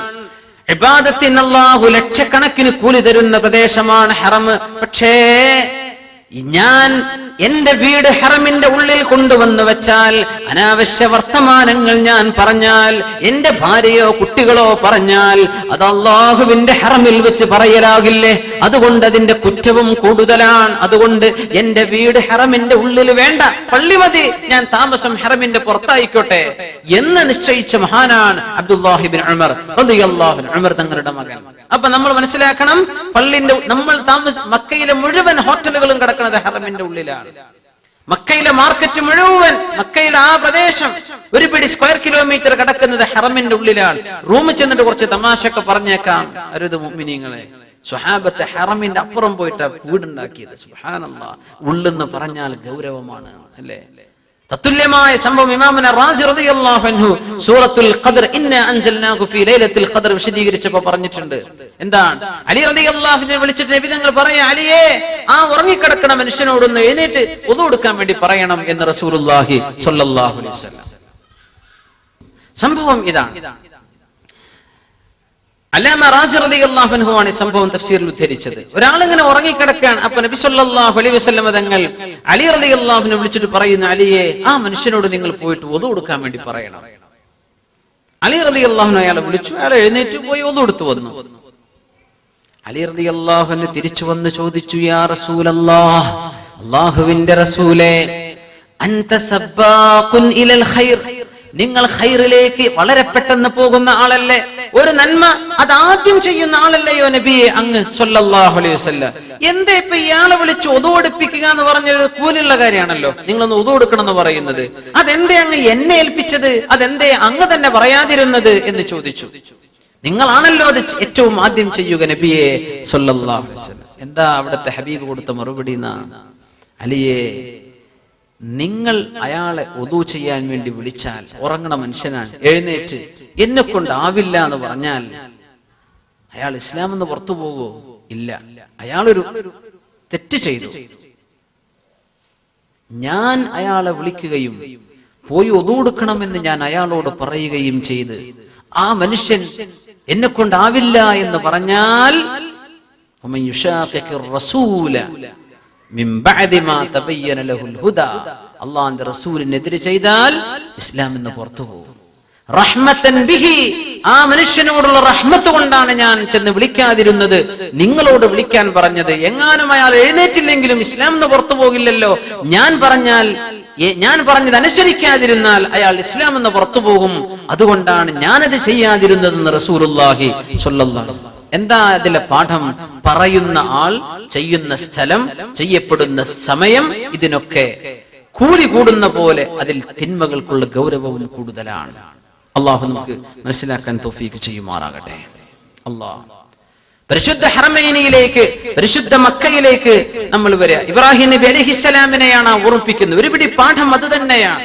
ഇബാദത്തിന് അല്ലാഹു ലക്ഷക്കണക്കിന് കൂലി തരുന്ന പ്രദേശമാണ് ഹറം. പക്ഷേ ഞാൻ എന്റെ വീട് ഹറമിന്റെ ഉള്ളിൽ കൊണ്ടുവന്നു വെച്ചാൽ, അനാവശ്യ വർത്തമാനങ്ങൾ ഞാൻ പറഞ്ഞാൽ, എന്റെ ഭാര്യയോ കുട്ടികളോ പറഞ്ഞാൽ അത് അല്ലാഹുവിന്റെ ഹറമിൽ വെച്ച് പറയലാകില്ലേ? അതുകൊണ്ട് അതിന്റെ കുറ്റവും കൂടുതലാണ്. അതുകൊണ്ട് എന്റെ വീട് ഹറമിന്റെ ഉള്ളിൽ വേണ്ട, പള്ളി മതി, ഞാൻ താമസം ഹറമിന്റെ പുറത്തായിക്കോട്ടെ എന്ന് നിശ്ചയിച്ച മഹാനാണ് അബ്ദുല്ലാഹി ഇബ്നു ഉമർ റളിയല്ലാഹു അൻഹു, ഉമർ തങ്ങളുടെ മകൻ. അപ്പൊ നമ്മൾ മനസ്സിലാക്കണം, പള്ളിന്റെ മക്കയിലെ മുഴുവൻ ഹോട്ടലുകളും കിടക്കുന്നത് ഹറമിന്റെ ഉള്ളിലാണ്. മക്കയിലെ മാർക്കറ്റ് മുഴുവൻ, മക്കയുടെ ആ പ്രദേശം ഒരു പിടി സ്ക്വയർ കിലോമീറ്റർ കിടക്കുന്നത് ഹറമിന്റെ ഉള്ളിലാണ്. റൂമിൽ ചെന്നിട്ട് കുറച്ച് തമാശയൊക്കെ പറഞ്ഞേക്കാം. അരുത് മുഅ്മിനീങ്ങളെ, സ്വഹാബത്ത് ഹറമിന്റെ അപ്പുറം പോയിട്ട് വീടുണ്ടാക്കിയത്. സുബ്ഹാനല്ലാഹ്, ഉള്ളെന്ന് പറഞ്ഞാൽ ഗൗരവമാണ്, അല്ലേ? തത്തുല്യമായ സംഭവം ഇമാമുന റാസി റളിയല്ലാഹു അൻഹു സൂറത്തുൽ ഖദ്ർ ഇന്നാ അൻസൽനാഹു ഫീ ലൈലത്തുൽ ഖദ്ർ വിശദീകരിച്ചപ്പോൾ പറഞ്ഞിട്ടുണ്ട്. എന്താണ്? അലി റളിയല്ലാഹു അൻഹു വിളിച്ചിട്ട് നബി തങ്ങൾ പറയാ, അലിയേ, ആ ഉറങ്ങിക്കിടക്കുന്ന മനുഷ്യനോടൊന്ന് എഴുന്നേറ്റ് വുദു എടുക്കാൻ വേണ്ടി പറയണം എന്ന് റസൂലുള്ളാഹി സ്വല്ലല്ലാഹു അലൈഹി വസല്ലം. സംഭവം ഇതാണ്. അല്ലാമ റാസി റളിയല്ലാഹു അൻഹു ആണ് ഈ സംഭവം തഫ്സീറിൽ ഉദ്ധരിച്ചത്. ഒരാളിങ്ങനെ ഉറങ്ങിക്കിടക്കുകയാണ്. അപ്പൊ നബി സല്ലല്ലാഹു അലൈഹി വസല്ലം തങ്ങൾ അലി റളിയല്ലാഹു അൻഹു വിളിച്ചിട്ട് പറയുന്നു, അലിയെ, ആ മനുഷ്യനോട് നിങ്ങൾ പോയിട്ട് വുദു എടുക്കാൻ വേണ്ടി പറയണം. അലി റളിയല്ലാഹു അൻഹു അയാളെ വിളിച്ചു. അയാൾ എഴുന്നേറ്റ് പോയി വുദു എടുത്തു വന്നു. അലി റളിയല്ലാഹു അൻഹു തിരിച്ചു വന്ന് ചോദിച്ചു, യാ റസൂലല്ലാഹ്, അല്ലാഹുവിന്റെ റസൂലേ, അൻത സബ്ബാഖുൻ ഇലൽ ഖൈർ, നിങ്ങൾ ഖൈറിലേക്ക് വളരെ പെട്ടെന്ന് പോകുന്ന ആളല്ലേ? ഒരു നന്മ അത് ആദ്യം ചെയ്യുന്ന ആളല്ലയോ നബിയെ അങ്ങ് സ്വല്ലല്ലാഹു അലൈഹി വസല്ലം? എന്തേ ഇപ്പൊ ഇയാളെ വിളിച്ച് വുദു എടുപ്പിക്കുക എന്ന് പറഞ്ഞ ഒരു കൂലിയുള്ള കാര്യമാണല്ലോ, നിങ്ങളൊന്ന് വുദു എടുക്കണം എന്ന് പറയുന്നത്. അതെന്തേ അങ്ങ് എന്നെ ഏൽപ്പിച്ചത്? അതെന്തേ അങ്ങ് തന്നെ പറയാതിരുന്നത് എന്ന് ചോദിച്ചു. നിങ്ങളാണല്ലോ അത് ഏറ്റവും ആദ്യം ചെയ്യുക നബിയെ സ്വല്ലല്ലാഹു അലൈഹി വസല്ലം. എന്താ അവിടുത്തെ ഹബീബ് കൊടുത്ത മറുപടി? അലിയെ, നിങ്ങൾ അയാളെ വുദു ചെയ്യാൻ വേണ്ടി വിളിച്ചാൽ, ഉറങ്ങണ മനുഷ്യനാണ്, എഴുന്നേറ്റ് എന്നെ കൊണ്ടാവില്ല എന്ന് പറഞ്ഞാൽ അയാൾ ഇസ്ലാം എന്ന് പുറത്തു പോകുമോ? ഇല്ല. അയാളൊരു തെറ്റ് ചെയ്തു. ഞാൻ അയാളെ വിളിക്കുകയും പോയി വുദു എടുക്കണമെന്ന് ഞാൻ അയാളോട് പറയുകയും ചെയ്ത് ആ മനുഷ്യൻ എന്നെ കൊണ്ടാവില്ല എന്ന് പറഞ്ഞാൽ, അള്ളാഹുവിന്റെ റസൂലിനെതിരെ ചെയ്താൽ ഇസ്ലാം എന്ന് പുറത്തു പോകും. റഹ്മത്തൻ ബിഹി, ആ മനുഷ്യനോടുള്ള റഹ്മത്ത് കൊണ്ടാണ് ഞാൻ ചെന്ന് വിളിക്കാതിരുന്നത്, നിങ്ങളോട് വിളിക്കാൻ പറഞ്ഞത്. എങ്ങാനും അയാൾ എഴുന്നേറ്റില്ലെങ്കിലും ഇസ്ലാം എന്ന് പുറത്തു പോകില്ലല്ലോ. ഞാൻ പറഞ്ഞത് അനുസരിക്കാതിരുന്നാൽ അയാൾ ഇസ്ലാം എന്ന് പുറത്തു പോകും. അതുകൊണ്ടാണ് ഞാനത് ചെയ്യാതിരുന്നതെന്ന് റസൂലുള്ളാഹി സ്വല്ലല്ലാഹു അലൈഹി വസല്ലം. എന്താ അതിലെ പാഠം? പറയുന്ന ആൾ, ചെയ്യുന്ന സ്ഥലം, ചെയ്യപ്പെടുന്ന സമയം, ഇതിനൊക്കെ കൂലി കൂടുന്ന പോലെ അതിൽ തിന്മകൾക്കുള്ള ഗൗരവവും കൂടുതലാണ്. അള്ളാഹു നമുക്ക് മനസ്സിലാക്കാൻ തൗഫീഖ് ചെയ്യുമാറാകട്ടെ. അള്ളാഹ് പരിശുദ്ധ ഹറമൈനിയിലേക്ക്, പരിശുദ്ധ മക്കയിലേക്ക് നമ്മൾ വരിക. ഇബ്രാഹിം നബി അലൈഹിസ്സലാമിനെയാണ് ഓർമ്മിപ്പിക്കുന്നത്. ഒരു പിടി പാഠം അത് തന്നെയാണ്.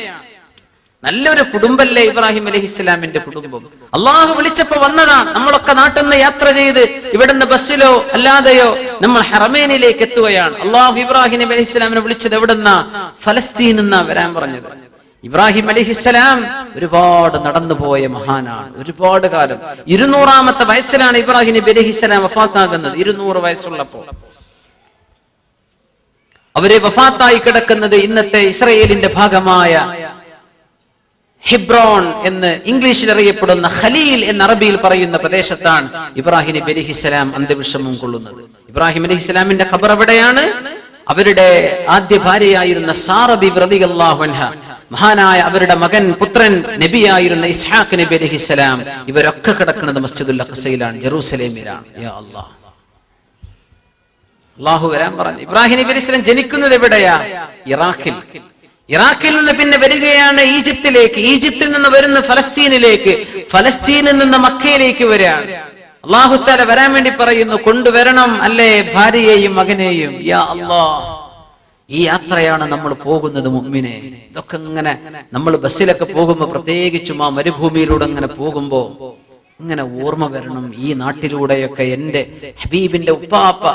നല്ലൊരു കുടുംബല്ലേ ഇബ്രാഹിം അലൈഹിസ്സലാമിന്റെ കുടുംബം. അള്ളാഹു വിളിച്ചപ്പോ വന്നതാണ്. നമ്മളൊക്കെ നാട്ടിൽ നിന്ന് യാത്ര ചെയ്ത് ഇവിടുന്ന് ബസ്സിലോ അല്ലാതെയോ നമ്മൾ ഹറമൈനിലേക്ക് എത്തുകയാണ്. അള്ളാഹു ഇബ്രാഹിം നബി അലൈഹിസ്സലാമിനെ വിളിച്ചത് എവിടുന്നാ? ഫലസ്തീനിൽ നിന്നാ വരാൻ പറഞ്ഞത്. ഇബ്രാഹിം അലൈഹിസ്സലാം ഒരുപാട് നടന്നുപോയ മഹാനാണ്. ഒരുപാട് കാലം 200-ാമത്തെ വയസ്സിലാണ് ഇബ്രാഹിം നബി അലൈഹിസ്സലാം വഫാത്താകുന്നത്. 200 വയസ്സുള്ളപ്പോൾ അവരെ വഫാത്തായി കിടക്കുന്നത് ഇന്നത്തെ ഇസ്രായേലിന്റെ ഭാഗമായ ഹെബ്രോൺ എന്ന് ഇംഗ്ലീഷിൽ അറിയപ്പെടുന്ന ഖലീൽ എന്ന അറബിയിൽ പറയുന്ന പ്രദേശത്താണ് ഇബ്രാഹിം നബി അലൈഹിസ്സലാം അന്ത്യവിശ്രമം കൊള്ളുന്നത്. ഇബ്രാഹിം അലൈഹിസ്സലാമിന്റെ ഖബർ എവിടെയാണ്? അവരുടെ ആദ്യ ഭാര്യയായിരുന്ന സാറ ബീവി റളിയല്ലാഹു അൻഹ, മഹാനായ അവരുടെ മകൻ പുത്രൻ നബിയായിരുന്ന ഇസ്ഹാഖ് നബി അലൈഹിസ്സലാം, ഇവരൊക്കെ കിടക്കുന്നത് മസ്ജിദുൽ അഖ്സയിലാണ്, ജെറൂസലേമിലാണ്. യാ അല്ലാഹ്, അല്ലാഹു വരാൻ പറഞ്ഞു. ഇബ്രാഹിം നബി അലൈഹിസ്സലാം ജനിക്കുന്നത് എവിടെയാ? ഇറാഖിൽ. ഇറാഖിൽ നിന്ന് പിന്നെ വരികയാണ് ഈജിപ്തിലേക്ക്, ഈജിപ്തിൽ നിന്ന് വരുന്ന ഫലസ്തീനിലേക്ക്, ഫലസ്തീനിൽ നിന്ന് മക്കയിലേക്ക് വരികയാണ്. അല്ലാഹു തആല വരാൻ വേണ്ടി പറയുന്നു, കൊണ്ടുവരണം അല്ലേ ഭാര്യയെയും മകനെയും. യാ അല്ലാഹ്, ഈ യാത്രയാണ് നമ്മൾ പോകുന്നത് മുഅ്മിനെ. ഇതൊക്കെ ഇങ്ങനെ നമ്മൾ ബസ്സിലൊക്കെ പോകുമ്പോ, പ്രത്യേകിച്ചും ആ മരുഭൂമിയിലൂടെ ഇങ്ങനെ പോകുമ്പോ ഇങ്ങനെ ഓർമ്മ വരണം, ഈ നാട്ടിലൂടെയൊക്കെ എന്റെ ഹബീബിന്റെ ഉപ്പാപ്പ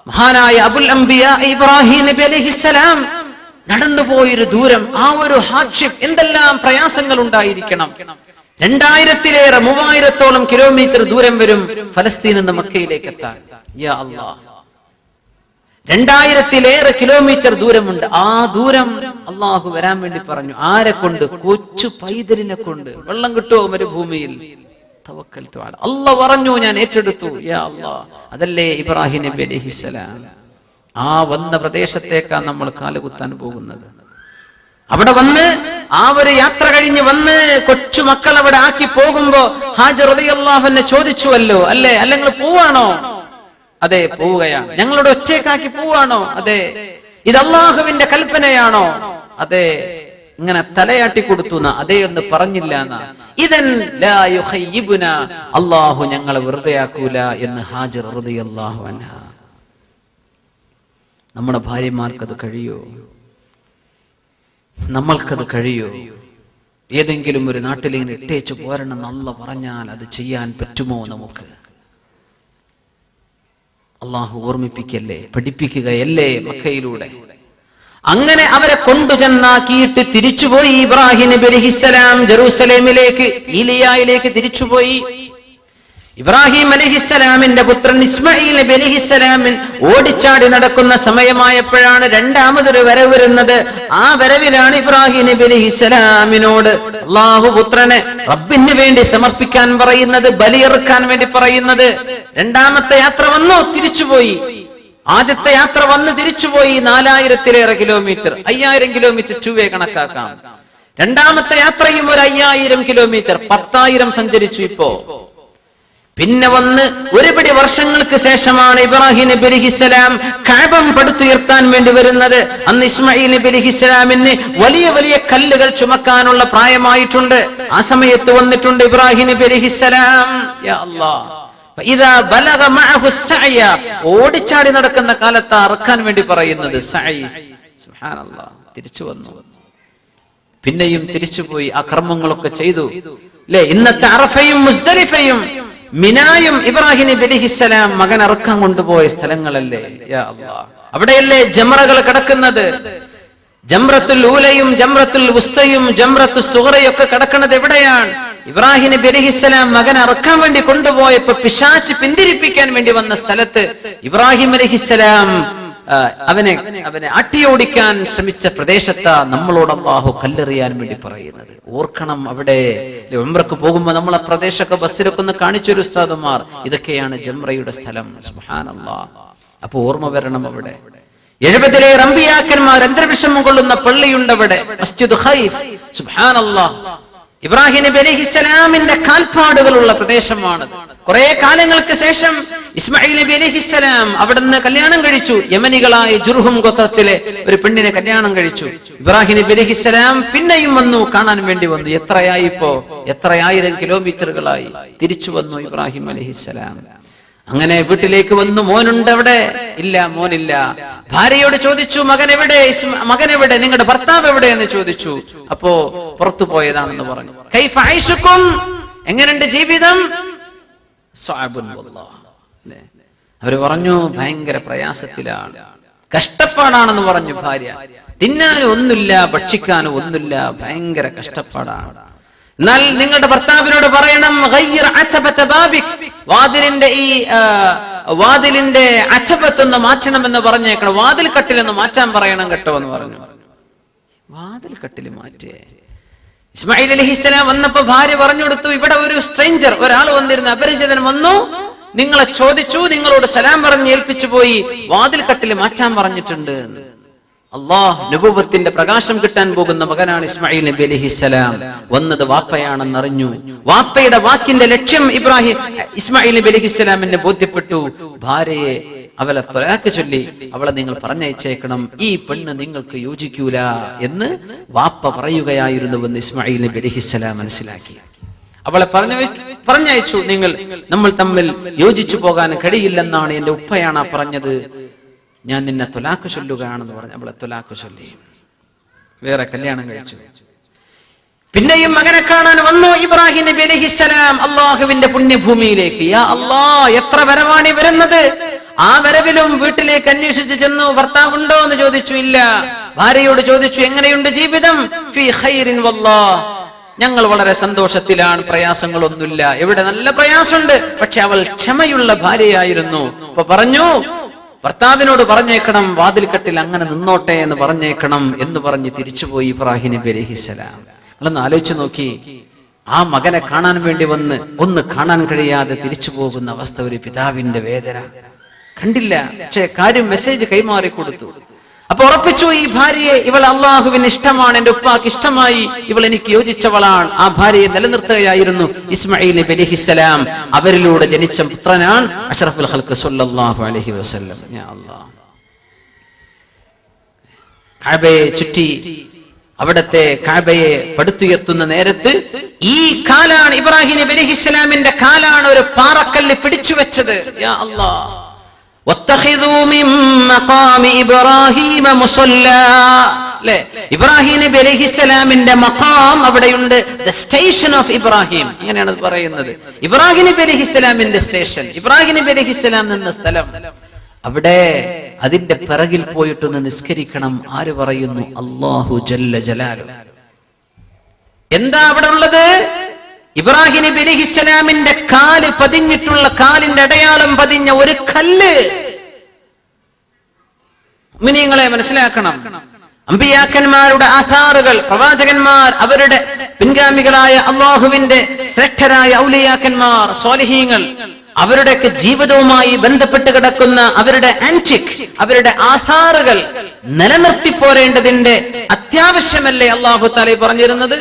മഹാനായ അബുൽ അംബിയ ഇബ്രാഹിം നബി അലൈഹിസ്സലാം നടന്നുപോയൊരു ദൂരം, ആ ഒരു ഹാർഡ്ഷിപ്പ്, എന്തെല്ലാം പ്രയാസങ്ങൾ ഉണ്ടായിരിക്കണം. 2000-ലേറെ 3000-ഓളം കിലോമീറ്റർ ദൂരം വരും ഫലസ്തീനിൽ നിന്ന് മക്കയിലേക്ക് എത്താൻ. യാ അല്ലാഹ്, 2000-ലേറെ കിലോമീറ്റർ ദൂരമുണ്ട്. ആ ദൂരം അള്ളാഹു വരാൻ വേണ്ടി പറഞ്ഞു. ആരെ കൊണ്ട്? കൊച്ചു പൈതലിനെ കൊണ്ട്. വെള്ളം കിട്ടുമോ മരുഭൂമിയിൽ? തവക്കൽതു അലാ, അല്ലാഹ് പറഞ്ഞു, ഞാൻ ഏറ്റെടുത്തു. യാ അല്ലാഹ്, അതല്ലേ ഇബ്രാഹിം നബി അലൈഹിസ്സലാം. ആ വന്ന പ്രദേശത്തേക്കാണ് നമ്മൾ കാലുകുത്താൻ പോകുന്നത്. അവിടെ വന്ന് ആ ഒരു യാത്ര കഴിഞ്ഞ് വന്ന് കൊച്ചു മക്കൾ അവിടെ ആക്കി പോകുമ്പോ ഹാജർ റളിയല്ലാഹു അൻഹ ചോദിച്ചുവല്ലോ, അല്ലേ, അല്ലെങ്കിൽ പോവാണോ? അതെ, പോവുകയാണ്. ഞങ്ങളുടെ ഒറ്റയ്ക്കാക്കി പോവാണോ? അതെ. ഇത് അള്ളാഹുവിന്റെ കൽപ്പനയാണോ? അതെ. ഇങ്ങനെ തലയാട്ടി കൊടുത്തു. അതേ എന്ന് പറഞ്ഞില്ല. ഇദൻ ലാ യുഖയ്യിബുന, അല്ലാഹു ഞങ്ങളെ വെറുതെ ആക്കൂല എന്ന് ഹാജർ റളിയല്ലാഹു അൻഹ. നമ്മുടെ ഭാര്യമാർക്കത് കഴിയോ? നമ്മൾക്കത് കഴിയോ? ഏതെങ്കിലും ഒരു നാട്ടിൽ ഇങ്ങനെ ഇട്ടേച്ചു പോരണം എന്ന് പറഞ്ഞാൽ അത് ചെയ്യാൻ പറ്റുമോ നമുക്ക്? അള്ളാഹു ഓർമ്മിപ്പിക്കല്ലേ, പഠിപ്പിക്കുകയല്ലേ മക്കയിലൂടെ. അങ്ങനെ അവരെ കൊണ്ടുചെന്നാക്കിയിട്ട് തിരിച്ചുപോയി ഇബ്രാഹിം നബി അലൈഹിസ്സലാം ജെറൂസലേമിലേക്ക്, ഈലിയായിലേക്ക് തിരിച്ചുപോയി. ഇബ്രാഹിം അലൈഹിസ്സലാമിന്റെ പുത്രൻ ഇസ്മായിൽ നബി അലൈഹിസ്സലാമിൻ ഓടിച്ചാടി നടക്കുന്ന സമയമായപ്പോഴാണ് രണ്ടാമതൊരു വരവ് വരുന്നത്. ആ വരവിലാണ് ഇബ്രാഹിം നബി അലൈഹിസ്സലാമിനോട് അല്ലാഹു പുത്രനെ റബ്ബിന് വേണ്ടി സമർപ്പിക്കാൻ പറയുന്നത്, ബലിയെറുക്കാൻ വേണ്ടി പറയുന്നത്. രണ്ടാമത്തെ യാത്ര വന്നു, തിരിച്ചുപോയി. ആദ്യത്തെ യാത്ര വന്ന് തിരിച്ചുപോയി 4000-ലേറെ കിലോമീറ്റർ, 5000 കിലോമീറ്റർ ചുവേ കണക്കാക്കാം. രണ്ടാമത്തെ യാത്രയും ഒരു 5000 കിലോമീറ്റർ, 10,000 സഞ്ചരിച്ചു. ഇപ്പോ പിന്നെ വന്ന് ഒരുപിടി വർഷങ്ങൾക്ക് ശേഷമാണ് ഇബ്രാഹിം നബി അലൈഹിസ്സലാം കഅബ പടുത്തുയർത്താൻ വേണ്ടി വരുന്നത്. അന്ന് ഇസ്മായിൽ നബി അലൈഹിസ്സലാമിന് വലിയ വലിയ കല്ലുകൾ ചുമക്കാനുള്ള പ്രായമായിട്ടുണ്ട്. ആ സമയത്ത് വന്നിട്ടുണ്ട് ഇബ്രാഹിം നബി അലൈഹിസ്സലാം. യാ അല്ലാഹ്, ഫഇദാ ബലഗ മഅഹു സഅയ, ഓടിച്ചാടി നടക്കുന്ന കാലത്ത് അറക്കാൻ വേണ്ടി പറയുന്നത് സഅയ്. സുബ്ഹാനല്ലാഹ്, തിരിച്ചു വന്നു. പിന്നെയും തിരിച്ചുപോയി ആ കർമ്മങ്ങളൊക്കെ ചെയ്തു. അല്ലേ, ഇന്നത്തെ അറഫയും മുസ്ദലിഫയും മിനായും ഇബ്രാഹിം നബി അലൈഹിസ്സലാം മകൻ അറക്കാൻ കൊണ്ടുപോയ സ്ഥലങ്ങളല്ലേ. യാ അല്ലാഹ്, അവിടെയല്ലേ ജംറകൾ കിടക്കുന്നത്. ജംറത്തുൽ ഊലയും ജംറത്തുൽ വുസ്തയും ജംറത്തുൽ സുഗ്റയും ഒക്കെ കിടക്കുന്നത് എവിടെയാണ്? ഇബ്രാഹിം നബി അലൈഹിസ്സലാം മകൻ അറക്കാൻ വേണ്ടി കൊണ്ടുപോയപ്പോ പിശാച് പിന്തിരിപ്പിക്കാൻ വേണ്ടി വന്ന സ്ഥലത്ത് ഇബ്രാഹിം അലൈഹിസ്സലാം അവനെ അട്ടിയോടിക്കാൻ ശ്രമിച്ച പ്രദേശത്താ നമ്മളോട് അല്ലാഹു കല്ലെറിയാൻ വേണ്ടി പറയുന്നത്. ഓർക്കണം, അവിടെ ഉംറക്ക് പോകുമ്പോ നമ്മൾ ആ പ്രദേശമൊക്കെ ബസ്സിലൊക്കെ ഒന്ന് കാണിച്ചൊരു ഉസ്താദുമാർ, ഇതൊക്കെയാണ് ജംറയുടെ സ്ഥലം. സുബ്ഹാനല്ലാഹ്, അപ്പൊ ഓർമ്മ വരണം. അവിടെ 70-ലേറെ അമ്പിയാക്കന്മാർ അന്തർവിഷമം കൊള്ളുന്ന പള്ളിയുണ്ട് അവിടെ, മസ്ജിദ് ഖൈഫ്. സുബ്ഹാനല്ലാഹ്, ഇബ്രാഹിം നബി അലൈഹിസ്സലാമിന്റെ കാൽപ്പാടുകളുള്ള പ്രദേശമാണ്. കുറെ കാലങ്ങൾക്ക് ശേഷം ഇസ്മായിൽ നബി അലൈഹിസ്സലാം അവിടുന്ന് കല്യാണം കഴിച്ചു. യമനികളായ ജുർഹും ഗോത്രത്തിലെ ഒരു പെണ്ണിനെ കല്യാണം കഴിച്ചു. ഇബ്രാഹിം നബി അലൈഹിസ്സലാം പിന്നെയും വന്നു, കാണാൻ വേണ്ടി വന്നു. എത്രയായി ഇപ്പോ? എത്ര 1000 കിലോമീറ്ററുകളായി. തിരിച്ചു വന്നു ഇബ്രാഹിം അലൈഹിസ്സലാം. അങ്ങനെ വീട്ടിലേക്ക് വന്നു. മോനുണ്ട് അവിടെ? ഇല്ല, മോനില്ല. ഭാര്യയോട് ചോദിച്ചു, മകൻ എവിടെ? മകൻ എവിടെ? നിങ്ങളുടെ ഭർത്താവ് എവിടെ എന്ന് ചോദിച്ചു. അപ്പോ പുറത്തു പോയതാണെന്ന് പറഞ്ഞു. കൈഫ ഐഷുക്കും, എങ്ങനെയുണ്ട് ജീവിതം? അവര് പറഞ്ഞു, ഭയങ്കര പ്രയാസത്തിലാണ്, കഷ്ടപ്പാടാണെന്ന് പറഞ്ഞു ഭാര്യ. തിന്നാനും ഒന്നുമില്ല, ഭക്ഷിക്കാനും ഒന്നുമില്ല, ഭയങ്കര കഷ്ടപ്പാടാണ്. എന്നാൽ നിങ്ങളുടെ ഭർത്താവിനോട് പറയണം, വാതിലിന്റെ അച്ചപത്തൊന്ന് മാറ്റണമെന്ന് പറഞ്ഞേക്കണം, വാതിൽ കട്ടിലെന്ന് മാറ്റാൻ പറയണം കേട്ടോ എന്ന് പറഞ്ഞു. വാതിൽ കട്ടില് മാറ്റേ. ഇസ്മായിൽ അലൈഹിസ്സലാം വന്നപ്പോ ഭാര്യ പറഞ്ഞു കൊടുത്തു, ഇവിടെ ഒരു സ്ട്രേഞ്ചർ, ഒരാൾ വന്നിരുന്നു, അപരിചിതൻ വന്നു, നിങ്ങളെ ചോദിച്ചു, നിങ്ങളോട് സലാം പറഞ്ഞ് ഏൽപ്പിച്ചു പോയി, വാതിൽ കട്ടില് മാറ്റാൻ പറഞ്ഞിട്ടുണ്ട്. അല്ലാഹ് നബുവത്തിന്റെ പ്രകാശം കിട്ടാൻ പോകുന്ന മകനാണ് ഇസ്മായിൽ നബി അലൈഹിസ്സലാം. വന്നത് വാപ്പയാണെന്നറിഞ്ഞു. വാപ്പയുടെ വാക്കിന്റെ ലക്ഷ്യം ഇസ്മായിൽ നബി അലൈഹിസ്സലാമിനെ ബോധ്യപ്പെട്ടു. ഭാര്യയെ അവളെ ത്വലാഖ് ചൊല്ലി അവളെ നിങ്ങൾ പറഞ്ഞയച്ചേക്കണം, ഈ പെണ്ണ് നിങ്ങൾക്ക് യോജിക്കൂല എന്ന് വാപ്പ പറയുകയായിരുന്നുവെന്ന് ഇസ്മായിൽ നബി അലൈഹിസ്സലാം മനസ്സിലാക്കി. അവളെ പറഞ്ഞയച്ചു. നമ്മൾ തമ്മിൽ യോജിച്ചു പോകാൻ കഴിയില്ലെന്നാണ് എന്റെ ഉപ്പയാണ് പറഞ്ഞത്, ഞാൻ നിന്നെ ത്വലാഖ് ചൊല്ലുകയാണെന്ന് പറഞ്ഞു. അവളെ ത്വലാഖ് ചൊല്ലി വേറെ കല്യാണം കഴിച്ചു. പിന്നെയും മകനെ കാണാൻ വന്നു ഇബ്രാഹിം നബി അലൈഹിസ്സലാം അള്ളാഹുവിന്റെ പുണ്യഭൂമിയിലേക്ക്. യാ അല്ലാഹ്, എത്ര വരവാണ് വരുന്നത്. ആ വരവിലും വീട്ടിലേക്ക് അന്വേഷിച്ച് ചെന്നു. ഭർത്താവുണ്ടോ എന്ന് ചോദിച്ചു, ഇല്ല. ഭാര്യയോട് ചോദിച്ചു, എങ്ങനെയുണ്ട് ജീവിതം? ഫീ ഖൈറിൻ വല്ലാഹ്, ഞങ്ങൾ വളരെ സന്തോഷത്തിലാണ്, പ്രയാസങ്ങളൊന്നുമില്ല. എവിടെ നല്ല പ്രയാസമുണ്ട്, പക്ഷെ അവൾ ക്ഷമയുള്ള ഭാര്യയായിരുന്നു. അപ്പൊ പറഞ്ഞു, ഭർത്താവിനോട് പറഞ്ഞേക്കണം, വാതിൽ കെട്ടിൽ അങ്ങനെ നിന്നോട്ടെ എന്ന് പറഞ്ഞേക്കണം എന്ന് പറഞ്ഞ് തിരിച്ചുപോയി ഇബ്രാഹിം നബി അലൈഹിസ്സലാം. നിങ്ങളൊന്ന് ആലോചിച്ചു നോക്കി, ആ മകനെ കാണാൻ വേണ്ടി വന്ന് ഒന്ന് കാണാൻ കഴിയാതെ തിരിച്ചു പോകുന്ന അവസ്ഥ, ഒരു പിതാവിന്റെ വേദന കണ്ടില്ല. പക്ഷെ കാര്യം മെസ്സേജ് കൈമാറി കൊടുത്തു. അപ്പൊ ഉറപ്പിച്ചു, ഈ ഭാര്യയെ, ഇവൾ അള്ളാഹുവിന് ഇഷ്ടമാണ്, എന്റെ ഉപ്പാക്ക് ഇഷ്ടമായി, ഇവൾ എനിക്ക് യോജിച്ചവളാണ്. ആ ഭാര്യയെ നിലനിർത്തുകയായിരുന്നു ഇസ്മായിൽ നബി അലൈഹിസ്സലാം. അവരിലൂടെ ജനിച്ച പുത്രനാണ് അഷ്റഫുൽ ഖൽഖ് സ്വല്ലല്ലാഹു അലൈഹി വസല്ലം. യാ അല്ലാഹ്, കഅബയെ ചുറ്റി അവിടത്തെ കഅബയെ പടുത്തുയർത്തുന്ന നേരത്ത് ഈ കാലാണ്, ഇബ്രാഹിം നബി അലൈഹിസ്സലാമിന്റെ കാലാണ് ഒരു പാറക്കല്ല് പിടിച്ചു വെച്ചത്. യാ അല്ലാഹ്, ഇബ്രാഹിം നബി അലൈഹിസ്സലാമിന്റെ മഖാം അവിടെയുണ്ട്. ദ സ്റ്റേഷൻ ഓഫ് ഇബ്രാഹിം, അങ്ങനെയാണ് പറയുന്നത്. ഇബ്രാഹിം നബി അലൈഹിസ്സലാമിന്റെ സ്റ്റേഷൻ, ഇബ്രാഹിം നബി അലൈഹിസ്സലാം നിന്ന സ്ഥലം. അവിടെ അതിന്റെ പിറകിൽ പോയിട്ടൊന്ന് നിസ്കരിക്കണം. ആര് പറയുന്നു? അല്ലാഹു ജല്ല ജലാലുഹു. എന്താ അവിടെ ഉള്ളത്? ഇബ്രാഹിം നബി അലൈഹിസ്സലാമിന്റെ കാല് പതിഞ്ഞിട്ടുള്ള, കാലിന്റെ അടയാളം പതിഞ്ഞ ഒരു കല്ല്. മുഅ്മിനീങ്ങളെ മനസ്സിലാക്കണം, അമ്പിയാക്കന്മാരുടെ ആധാറുകൾ, പ്രവാചകന്മാർ, അവരുടെ പിൻഗാമികളായ അല്ലാഹുവിന്റെ ശ്രേഷ്ഠരായ ഔലിയാക്കന്മാർ, സ്വാലിഹീങ്ങൾ, അവരുടെയൊക്കെ ജീവിതവുമായി ബന്ധപ്പെട്ട് കിടക്കുന്ന അവരുടെ ആന്റിക്, അവരുടെ ആധാറുകൾ നിലനിർത്തി പോരേണ്ടതിന്റെ അത്യാവശ്യമല്ലേ അല്ലാഹു തആല പറഞ്ഞിരുന്നത്?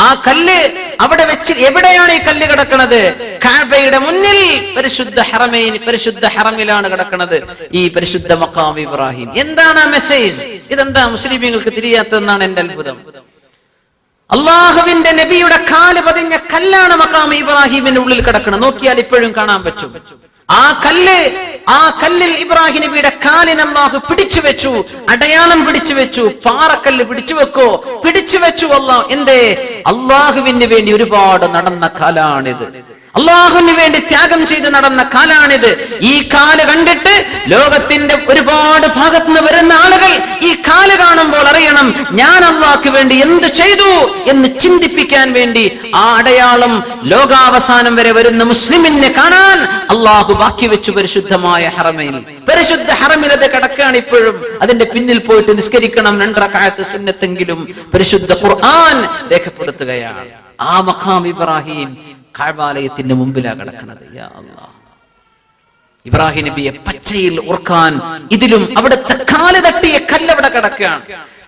ആ കല്ല് അവിടെ വെച്ച്, എവിടെയാണ് ഈ കല്ല് കിടക്കുന്നത്? കഅബയുടെ മുന്നിൽ, പരിശുദ്ധ ഹറമൈൻ, പരിശുദ്ധ ഹറമിലാണ് കിടക്കുന്നത് ഈ പരിശുദ്ധ മഖാം ഇബ്രാഹിം. എന്താണ് ആ മെസ്സേജ്? ഇതെന്താ മുസ്ലിമീങ്ങൾക്ക് തിരിയാത്തതെന്നാണ് എന്റെ അത്ഭുതം. അള്ളാഹുവിന്റെ നബിയുടെ കാല് പതിഞ്ഞ കല്ലാണ് മഖാം ഇബ്രാഹിമിന്റെ ഉള്ളിൽ കിടക്കുന്നത്. നോക്കിയാൽ ഇപ്പോഴും കാണാൻ പറ്റും. ആ കല്ലിൽ ഇബ്രാഹിം നബിയുടെ കാലിന് അല്ലാഹു പിടിച്ചു വെച്ചു, അടയാളം പിടിച്ചു വെച്ചു. പാറക്കല്ല് പിടിച്ചു വെക്കോ? പിടിച്ചു വെച്ചു അല്ലാഹ്. എന്തേ? അള്ളാഹുവിന് വേണ്ടി ഒരുപാട് നടന്ന കാലാണിത്. അള്ളാഹുവിന് വേണ്ടി ത്യാഗം ചെയ്ത് നടന്ന കാലാണിത്. ഈ കാല് കണ്ടിട്ട് ലോകത്തിന്റെ ഒരുപാട് ഭാഗത്ത് നിന്ന് വരുന്ന ആളുകൾ ഈ കാല് കാണുമ്പോൾ അറിയണം, ഞാൻ അള്ളാഹ്ക്ക് വേണ്ടി എന്ത് ചെയ്തു എന്ന് ചിന്തിപ്പിക്കാൻ വേണ്ടി ആ അടയാളം ലോകാവസാനം വരെ വരുന്ന മുസ്ലിമിനെ കാണാൻ അള്ളാഹു ബാക്കി വെച്ചു പരിശുദ്ധമായ ഹറമയിൽ. പരിശുദ്ധ ഹറമിൽ അത് കിടക്കുകയാണ് ഇപ്പോഴും. അതിന്റെ പിന്നിൽ പോയിട്ട് നിസ്കരിക്കണം, 2 റക്അത്ത് സുന്നത്തെങ്കിലും പരിശുദ്ധ ഖുർആൻ രേഖപ്പെടുത്തുകയാണ്. ആ മഖാം ഇബ്രാഹിം കഅബാലയത്തിന്റെ മുമ്പിലാണ് കിടക്കുന്നത്. യാ അല്ലാഹ്, ഇബ്രാഹിം നബിയെ പച്ചയിൽ ഓർക്കാൻ ഇതിലും അവിടുത്തെ കാല് തട്ടിയ കല്ലവിടെ കിടക്കുകയാണ്.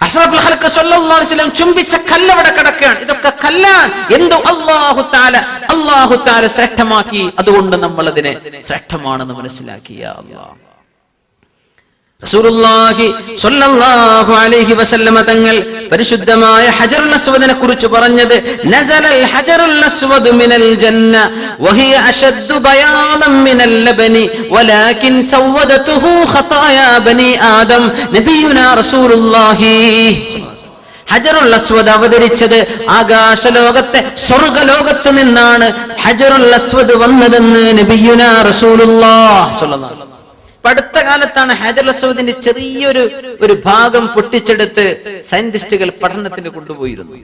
അഷ്റഫുൽ ഖൽഖ് സ്വല്ലല്ലാഹു അലൈഹി വസല്ലം ചുംബിച്ച കല്ലവിടെ കിടക്കുകയാണ്. ഇതൊക്കെ കല്ലാണ്. എന്തോ അല്ലാഹു തആല ശ്രേഷ്ഠമാക്കി. അതുകൊണ്ട് നമ്മൾ അതിനെ ശ്രേഷ്ഠമാണെന്ന് മനസ്സിലാക്കി. യാ അല്ലാഹ്, റസൂലുള്ളാഹി സ്വല്ലല്ലാഹു അലൈഹി വസല്ലം തങ്ങൾ പരിശുദ്ധമായ ഹജറുൽ അസ്വദിനെ കുറിച്ച് പറഞ്ഞത്, നസലൽ ഹജറുൽ അസ്വദു മിനൽ ജന്ന വഹിയ അശദ്ദു ബയാദൻ മിനൽ ലബനി വലാകിൻ സവദതുഹു ഖതായാ ബനി ആദം. നബിയുനാ റസൂലുള്ളാഹി ഹജറുൽ അസ്വദ് അവതരിച്ചത് ആകാശലോകത്തെ സ്വർഗ്ഗലോകത്ത് നിന്നാണ് ഹജറുൽ അസ്വദ് വന്നതെന്ന് നബിയുനാ റസൂലുള്ളാഹി സ്വല്ലല്ലാഹു അലൈഹി വസല്ലം. അടുത്ത കാലത്താണ് ഹജറുൽ അസ്വദിന്റെ ചെറിയൊരു ഭാഗം പൊട്ടിച്ചെടുത്ത് സയന്റിസ്റ്റുകൾ പഠനത്തിന് കൊണ്ടുപോയിരുന്നു.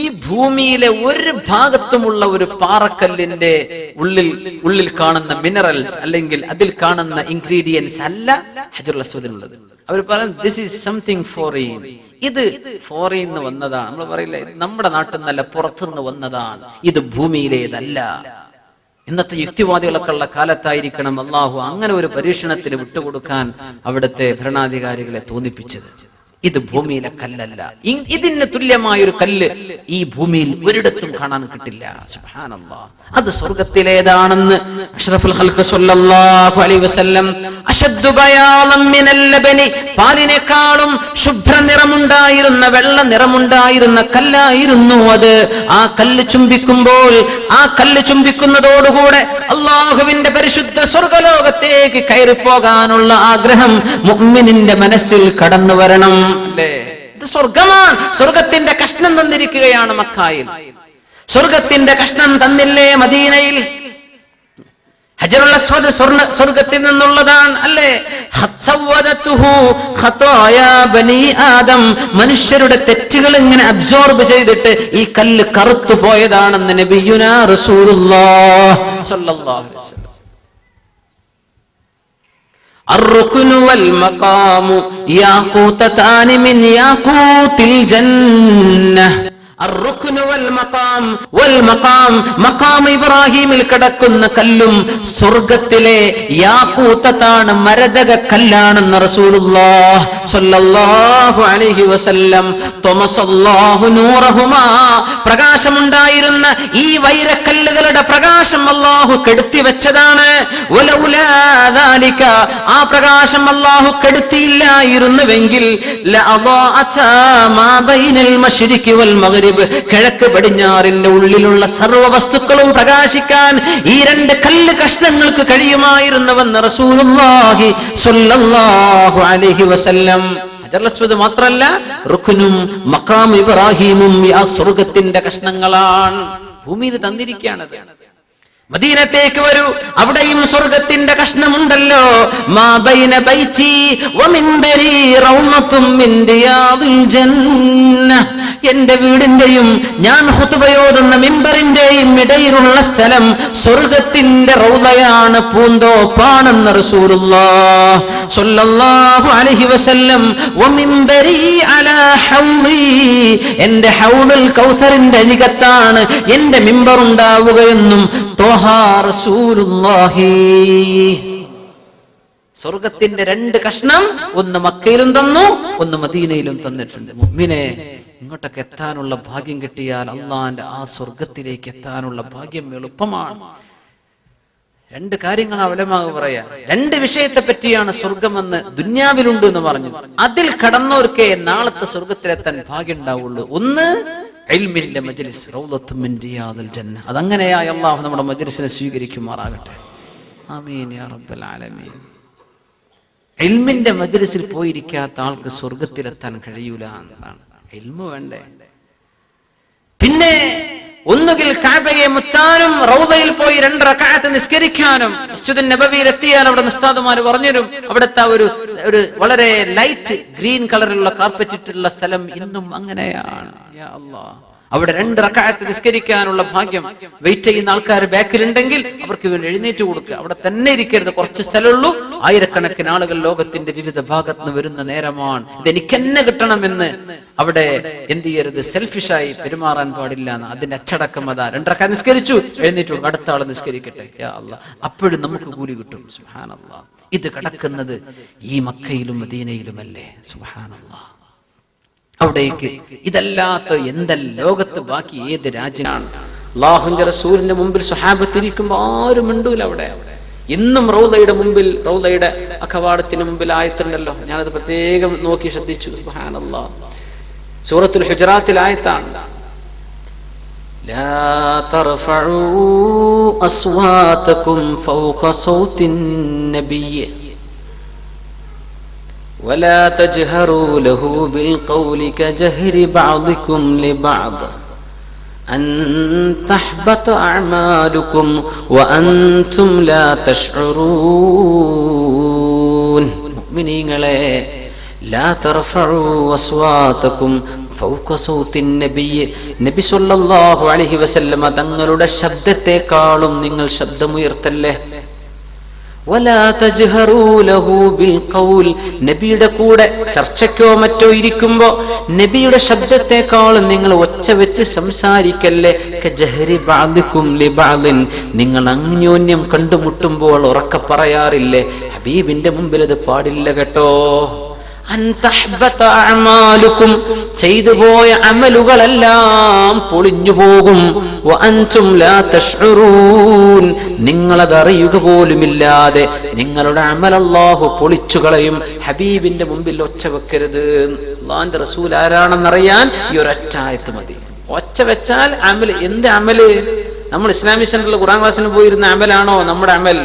ഈ ഭൂമിയിലെ ഒരു ഭാഗത്തുമുള്ള ഒരു പാറക്കല്ലിന്റെ ഉള്ളിൽ കാണുന്ന മിനറൽസ് അല്ലെങ്കിൽ അതിൽ കാണുന്ന ഇൻഗ്രീഡിയൻസ് അല്ല ഹജറുൽ അസ്വദിനുള്ളത്. അവർ പറയുന്നത് ദിസ് ഈസ് സംതിങ് ഫോറിൻ, ഇത് ഫോറിൻ വന്നതാണ്. നമ്മൾ പറയില്ലേ, നമ്മുടെ നാട്ടിൽ നിന്നല്ല, പുറത്തുനിന്ന് വന്നതാണ്, ഇത് ഭൂമിയിലേതല്ല. ഇന്നത്തെ യുക്തിവാദികളൊക്കെ ഉള്ള കാലത്തായിരിക്കണം അള്ളാഹു അങ്ങനെ ഒരു പരീക്ഷണത്തിന് വിട്ടുകൊടുക്കാൻ അവിടുത്തെ ഭരണാധികാരികളെ തോന്നിപ്പിച്ചത്. ഇത് ഭൂമിയിലെ കല്ലല്ല, ഇതിന് തുല്യമായൊരു കല്ല് ഈ ഭൂമിയിൽ ഒരിടത്തും കാണാൻ കിട്ടില്ല. സുബ്ഹാനല്ലാഹ്. അത് സ്വർഗ്ഗത്തിലേതാണെന്ന് അഷ്റഫുൽ ഖൽഖ് സ്വല്ലല്ലാഹു അലൈഹി വസല്ലം അശദ്ദു ബയാദൻ മിനൽ ലബനി, പാലിനേക്കാളും ശുഭ്ര നിറമുണ്ടായിരുന്ന വെള്ള നിറമുണ്ടായിരുന്ന കല്ലായിരുന്നു അത്. ആ കല്ല് ചുംബിക്കുമ്പോൾ, ആ കല്ല് ചുംബിക്കുന്നതോടുകൂടെ അല്ലാഹുവിന്റെ പരിശുദ്ധ സ്വർഗ്ഗലോകത്തേക്ക് കയറിപ്പോകാനുള്ള ആഗ്രഹം മുഅ്മിനിന്റെ മനസ്സിൽ കടന്നു വരണം. അല്ലേ, ഇത് സ്വർഗമാണ്. സ്വർഗത്തിന്റെ കഷ്ണം തന്നിരിക്കുകയാണ് മക്കായിൽ. സ്വർഗത്തിന്റെ കഷ്ണം തന്നില്ലേ മദീനയിൽ? ഹജറുൽ അസ്വദ് സ്വർഗത്തിൽ നിന്നുള്ളതാണ്. അല്ലേ, മനുഷ്യരുടെ തെറ്റുകൾ ഇങ്ങനെ അബ്സോർബ് ചെയ്തിട്ട് ഈ കല്ല് കറുത്തു പോയതാണെന്ന് നബിയുനാ റസൂലുള്ളാഹി സ്വല്ലല്ലാഹു അലൈഹി വസല്ലം. الركن والمقام ياقوتان من ياقوت الجنة. الركن والمقام മഖാം ഇബ്രാഹിമിൽ കിടക്കുന്ന കല്ലും സ്വർഗ്ഗത്തിലെ യാഖൂത്താണ്, മരതക കല്ലാണെന്ന് റസൂലുള്ളാഹി സ്വല്ലല്ലാഹു അലൈഹി വസല്ലം. തമസല്ലാഹു നൂറഹുമാ, പ്രകാശമുണ്ടായിരുന്ന ഈ വൈരക്കല്ലുകളുടെ പ്രകാശം അല്ലാഹു കെടുത്തി വെച്ചതാണ്. വലൗലാ ദാലിക, ആ പ്രകാശം അല്ലാഹു കെടുത്തിയില്ലായിരുന്നുവെങ്കിൽ ലഅദാഅതാ മാ ബൈനൽ മശ്രിഖി വൽ മഗ്രിബ്, കിഴക്ക് പടിഞ്ഞാറിന്റെ ഉള്ളിലുള്ള സർവ്വ വസ്തുക്കളും പ്രകാശിക്കാൻ ഈ രണ്ട് കല്ല് കഷ്ണങ്ങൾക്ക് കഴിയുമായിരുന്നുവെന്ന് റസൂലുള്ളാഹി സ്വല്ലല്ലാഹു അലൈഹി വസല്ലം. ഹജറുൽ അസ്വദ് മാത്രല്ല, റുക്നും മഖാം ഇബ്രാഹിമും ആ സ്വർഗ്ഗത്തിന്റെ കഷ്ണങ്ങളാണ്. ഭൂമിയിൽ തന്നിരിക്കുകയാണത്. മദീനത്തേക്ക് വരൂ, അവിടെയും സ്വർഗ്ഗത്തിന്റെ കഷ്ണമുണ്ടല്ലോ. മാ ബൈന ബൈതി വ മിൻബരി റൗളത്തും മിൻ റിയാദിൽ ജന്ന, എന്റെ വീടിന്റെയും ഞാൻ ഖുതുബയോതുന്ന മിമ്പറിന്റെയും ഇടയിലുള്ള സ്ഥലം സ്വർഗ്ഗത്തിന്റെ റൗളയാണ്, പൂന്തോപ്പാണെന്ന് റസൂലുള്ളാഹി സ്വല്ലല്ലാഹു അലൈഹി വസല്ലം. വ മിൻബരി അലാ ഹൗളി, എന്റെ ഹൗളുൽ കൗസറിന്റെ അരികത്താണ് എന്റെ മിമ്പർ ഉണ്ടാവുകയെന്നും സ്വർഗത്തിന്റെ രണ്ട് കഷ്ണം, ഒന്ന് മക്കയിലും തന്നു, ഒന്ന് മദീനയിലും തന്നിട്ടുണ്ട്. മുഅ്മിനെ, ഇങ്ങോട്ടൊക്കെ എത്താനുള്ള ഭാഗ്യം കിട്ടിയാൽ അള്ളാന്റെ ആ സ്വർഗത്തിലേക്ക് എത്താനുള്ള ഭാഗ്യം എളുപ്പമാണ്. രണ്ട് കാര്യങ്ങളാണ് ഉലമാ പറയാ. രണ്ട് വിഷയത്തെ പറ്റിയാണ് സ്വർഗമെന്ന് ദുന്യാവിലുണ്ട് എന്ന് പറഞ്ഞു. അതിൽ കടന്നവർക്ക് നാളത്തെ സ്വർഗത്തിലെത്താൻ ഭാഗ്യം ഉണ്ടാവുള്ളൂ. ഒന്ന് ഇൽമിന്റെ മജ്ലിസ്, റൗളത്തും മിൻ റിയാദിൽ ജന്ന. അതങ്ങനെയായി അല്ലാഹു നമ്മുടെ മജ്ലിസിനെ സ്വീകരിക്കുമാറാകട്ടെ. ആമീൻ യാ റബ്ബൽ ആലമീൻ. ഇൽമിന്റെ മജ്ലിസിൽ പോയിരിക്കാത്ത ആൾക്ക് സ്വർഗത്തിലെത്താൻ കഴിയൂല എന്നതാണ്. ഇൽമു വേണ്ടേ? പിന്നെ ഒന്നുകിൽ കഅബയെ മുത്താനും റൗളയിൽ പോയി 2 റക്അത്ത് നിസ്കരിക്കാനും. മസ്ജിദുൻ നബവിയിൽ എത്തിയാൽ അവിടെ ഉസ്താദുമാർ പറഞ്ഞുതരും, അവിടുത്തെ ഒരു വളരെ ലൈറ്റ് ഗ്രീൻ കളറിലുള്ള കാർപ്പറ്റ് ഇട്ടുള്ള സ്ഥലം ഇന്നും അങ്ങനെയാണ്. യാ അല്ലാഹ്, അവിടെ 2 റക്അത്ത് നിസ്കരിക്കാനുള്ള ഭാഗ്യം വെയിറ്റ് ചെയ്യുന്ന ആൾക്കാർ ബാക്കിലുണ്ടെങ്കിൽ അവർക്ക് വേണ്ടി എഴുന്നേറ്റ് കൊടുക്കുക. അവിടെ തന്നെ ഇരിക്കരുത്, കുറച്ച് സ്ഥലമുള്ളൂ. ആയിരക്കണക്കിന് ആളുകൾ ലോകത്തിന്റെ വിവിധ ഭാഗത്ത് നിന്ന് വരുന്ന നേരമാണ്. ഇതെനിക്ക് തന്നെ കിട്ടണമെന്ന് അവിടെ എന്ത് ചെയ്യരുത്, സെൽഫിഷായി പെരുമാറാൻ പാടില്ല. അതിന്റെ അച്ചടക്കം അതാ. 2 റക്അത്ത് നിസ്കരിച്ചു, എഴുന്നേറ്റ് കൊടുക്കും, അടുത്ത ആൾ നിസ്കരിക്കട്ടെ. യാ അല്ലാഹ്, അപ്പോഴും നമുക്ക് കൂലി കിട്ടും. സുബ്ഹാനല്ലാഹ്. ഇത് കിടക്കുന്നത് ഈ മക്കയിലും മദീനയിലുമല്ലേ? സുബ്ഹാനല്ലാഹ്. അവിടേക്ക് ഇതല്ലാത്ത എന്തെല്ലാം ലോകത്ത് ബാക്കി ഏത് രാജ്യമാണ്? അല്ലാഹുവിന്റെ റസൂലിന്റെ മുമ്പിൽ സ്വഹാബത്ത് ഇരിക്കുമ്പോൾ ആരും മിണ്ടൂല. അവിടെ ഇന്നും റൗളയുടെ മുമ്പിൽ, റൗളയുടെ കവാടത്തിന് മുമ്പിൽ ആയത്തുണ്ടല്ലോ. ഞാനത് പ്രത്യേകം നോക്കി ശ്രദ്ധിച്ചു. സുബ്ഹാനല്ലാഹ്. സൂറത്തുൽ ഹുജറാത്തിൽ ആയത്താണ്, ലാ തർഫഉ അസ്വാതകും ഫൗക സൗത്തിൻ നബിയ്യ ولا تجهروا له بالقول كجهر بعضكم لبعض അൻ തഹ്ബത അഅമാലുകും വഅൻതും ലാ തശ്ഉറൂൻ. മുഅ്മിനീങ്ങളെ, ലാ തർഫഉ അസ്വാതകും ഫൗക സൗത്തിൻ നബി, നബി സല്ലല്ലാഹു അലൈഹി വസല്ലമ തങ്ങളുടെ ശബ്ദത്തെക്കാളും നിങ്ങൾ ശബ്ദമുയർത്തല്ലേ. വലാ തജ്ഹറൂ ലഹു ബിൽ ഖൗൽ, നബിയുടെ കൂടെ ചർച്ചയ്ക്കോ മറ്റോ ഇരിക്കുമ്പോ നബിയുടെ ശബ്ദത്തെക്കാളും നിങ്ങൾ ഒച്ച വെച്ച് സംസാരിക്കല്ലേ. കജഹരി ബഅദികും ലിബഅദിൻ, നിങ്ങൾ അന്യോന്യം കണ്ടുമുട്ടുമ്പോൾ ഉറക്കെ പറയാറില്ലേ. ഹബീബിന്റെ മുമ്പിൽ അത് പാടില്ല കേട്ടോ. അൻ തഹ്ബത അഅമാലുകും, ചെയ്തു പോയ അമലുകളെല്ലാം പൊളിഞ്ഞു പോകും. വഅൻതും ലാ തശ്ഉറൂൻ, നിങ്ങളത് അറിയുക പോലുമില്ലാതെ നിങ്ങളുടെ അമൽ അല്ലാഹു പൊളിച്ചു കളയും. ഹബീബിന്റെ മുമ്പിൽ ഒച്ച വെക്കരുത്. അല്ലാഹുവിന്റെ റസൂൽ ആരാണെന്നറിയാൻ ഈ ഒരൊറ്റ ആയത്ത് മതി. ഒച്ച വെച്ചാൽ അമൽ, എന്ത് അമല്? നമ്മൾ ഇസ്ലാമിക് സെന്ററിൽ ഖുർആൻ ക്ലാസ്സിന് പോയിരുന്ന അമലാണോ നമ്മുടെ അമൽ?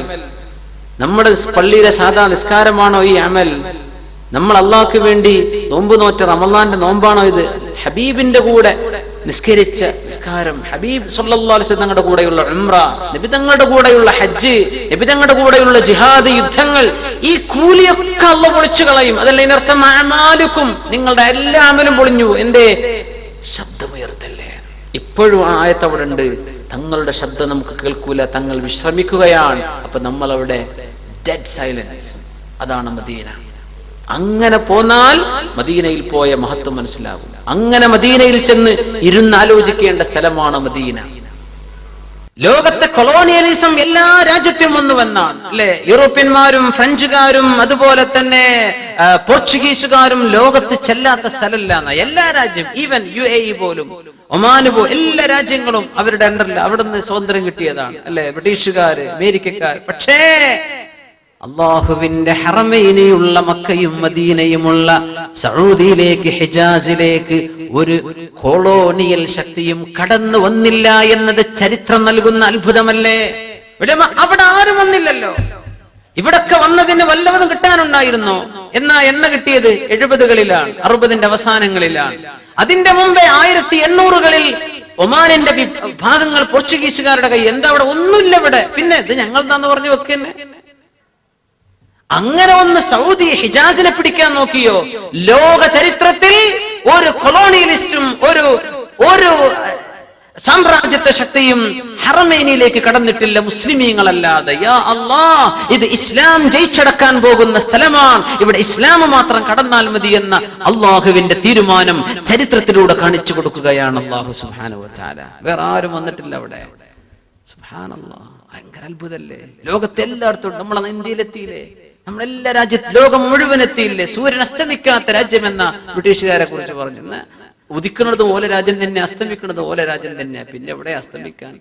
നമ്മുടെ പള്ളിയിലെ സാധാ നിസ്കാരമാണോ ഈ അമൽ? നമ്മൾ അള്ളാഹ്ക്ക് വേണ്ടി നോമ്പ് നോറ്റ റമളാന്റെ നോമ്പാണോ ഇത്? ഹബീബിന്റെ കൂടെ നിസ്കരിച്ച നിസ്കാരം, ഹബീബ് സല്ലല്ലാഹു അലൈഹി വസല്ലം തങ്ങളുടെ കൂടെയുള്ള ഉംറ, നബി തങ്ങളുടെ കൂടെയുള്ള ഹജ്ജ്, നബി തങ്ങളുടെ കൂടെയുള്ള ജിഹാദ് യുദ്ധങ്ങൾ, ഈ കൂലിയൊക്കെ അള്ളാഹ് പൊളിച്ചു കളയും. അതല്ല ഇതിനർത്ഥം അഅമാലുക്കും, നിങ്ങളുടെ എല്ലാ അമലും പൊളിഞ്ഞു. എന്തേ? ശബ്ദമുയർത്തല്ലേ. ഇപ്പോഴും ആ ആയത്ത് അവിടെ ഉണ്ട്. തങ്ങളുടെ ശബ്ദം നമുക്ക് കേൾക്കൂല, തങ്ങൾ വിശ്രമിക്കുകയാണ്. അപ്പൊ നമ്മൾ അവിടെ ഡെഡ് സൈലൻസ്. അതാണ് മദീന. അങ്ങനെ പോന്നാൽ മദീനയിൽ പോയ മഹത്വം മനസ്സിലാകും. അങ്ങനെ മദീനയിൽ ചെന്ന് ഇരുന്നാലോചിക്കേണ്ട സ്ഥലമാണ് മദീന. ലോകത്തെ കൊളോണിയലിസം എല്ലാ രാജ്യത്തും വന്നുവെന്നാണ് അല്ലെ. യൂറോപ്യന്മാരും ഫ്രഞ്ചുകാരും അതുപോലെ തന്നെ പോർച്ചുഗീസുകാരും ലോകത്ത് ചെല്ലാത്ത സ്ഥലമില്ല. എല്ലാ രാജ്യം, ഈവൻ UAE പോലും, ഒമാന് പോലും, എല്ലാ രാജ്യങ്ങളും അവരുടെ അണ്ടറിൽ അവിടുന്ന് സ്വാതന്ത്ര്യം കിട്ടിയതാണ് അല്ലെ. ബ്രിട്ടീഷുകാര്, അമേരിക്കക്കാർ. പക്ഷേ അള്ളാഹുവിന്റെ ഹറമൈനിലുള്ള മക്കയും മദീനയുമുള്ള സഊദിയിലേക്ക്, ഹിജാസിലേക്ക് ഒരു കൊളോണിയൽ ശക്തിയും കടന്നു വന്നില്ല എന്നത് ചരിത്രം നൽകുന്ന അത്ഭുതമല്ലേ. അവിടെ ആരും വന്നില്ലല്ലോ. ഇവിടൊക്കെ വന്നതിന് വല്ലവതും കിട്ടാനുണ്ടായിരുന്നോ? എന്നാ എണ്ണ കിട്ടിയത് 70കളിലാണ്, 60ന്റെ അവസാനങ്ങളിലാണ്. അതിന്റെ മുമ്പേ 1800കളിൽ ഒമാനിന്റെ ഭാഗങ്ങൾ പോർച്ചുഗീസുകാരുടെ കൈ. എന്താ അവിടെ? ഒന്നുമില്ല ഇവിടെ. പിന്നെ ഇത് ഞങ്ങൾ എന്താന്ന് പറഞ്ഞു വെക്കന്നെ. അങ്ങനെ ഒന്ന് സൗദി ഹിജാസിനെ പിടിക്കാൻ നോക്കിയോ? ലോക ചരിത്രത്തിൽ ഒരു കൊളോണിയലിസ്റ്റും ഒരു സാമ്രാജ്യത്വ ശക്തിയും ഹറമൈനിലേക്ക് കടന്നിട്ടില്ല മുസ്ലിമീങ്ങളല്ലാതെ. യാ അല്ലാഹ്, ഇത് ഇസ്ലാം ജയിച്ചടക്കാൻ പോകുന്ന സ്ഥലമാണ്. ഇവിടെ ഇസ്ലാം മാത്രം കടന്നാൽ മതി എന്ന അള്ളാഹുവിന്റെ തീരുമാനം ചരിത്രത്തിലൂടെ കാണിച്ചു കൊടുക്കുകയാണ് അല്ലാഹു സുബ്ഹാനഹു വ തആല. വേറെ ആരും വന്നിട്ടില്ല അവിടെ. സുബ്ഹാനല്ലാഹ്, ഭയങ്കര അത്ഭുതല്ലേ. ലോകത്തെ എല്ലായിടത്തും. നമ്മൾ ഇന്ത്യയിലെത്തിയില്ലേ? നമ്മളെല്ലാ രാജ്യത്തും, ലോകം മുഴുവൻ എത്തിയില്ലേ? സൂര്യൻ അസ്തമിക്കാത്ത രാജ്യമെന്ന ബ്രിട്ടീഷുകാരെ കുറിച്ച് പറഞ്ഞു. ഉദിക്കുന്നത് ഓല രാജ്യം തന്നെ, അസ്തമിക്കുന്നത് ഓല രാജ്യം തന്നെ. പിന്നെ എവിടെ അസ്തമിക്കാൻ?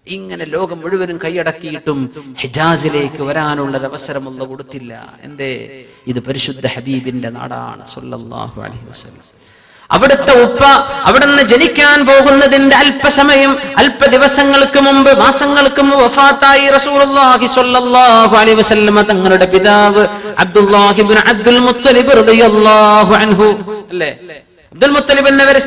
ഇങ്ങനെ ലോകം മുഴുവനും കൈയടക്കിയിട്ടും ഹിജാസിലേക്ക് വരാനുള്ളൊരവസരം ഒന്നും കൊടുത്തില്ല. എന്തേ? ഇത് പരിശുദ്ധ ഹബീബിന്റെ നാടാണ് സല്ലല്ലാഹു അലൈഹി വസല്ലം. അവിടുത്തെ ഉപ്പ അവിടുന്ന് ജനിക്കാൻ പോകുന്നതിന്റെ അല്പസമയം, അല്പ ദിവസങ്ങൾക്ക് മുമ്പ്, മാസങ്ങൾക്ക് മുമ്പ് വഫാത്തായി റസൂലുള്ളാഹി സ്വല്ലല്ലാഹു അലൈഹി വസല്ലം തങ്ങളുടെ പിതാവ് അബ്ദുല്ലാഹി ഇബ്നു അബ്ദുൽ മുത്തലിബ് റളിയല്ലാഹു അൻഹു അല്ലേ. അബ്ദുൽ മുത്തലിബ് എന്നവരെ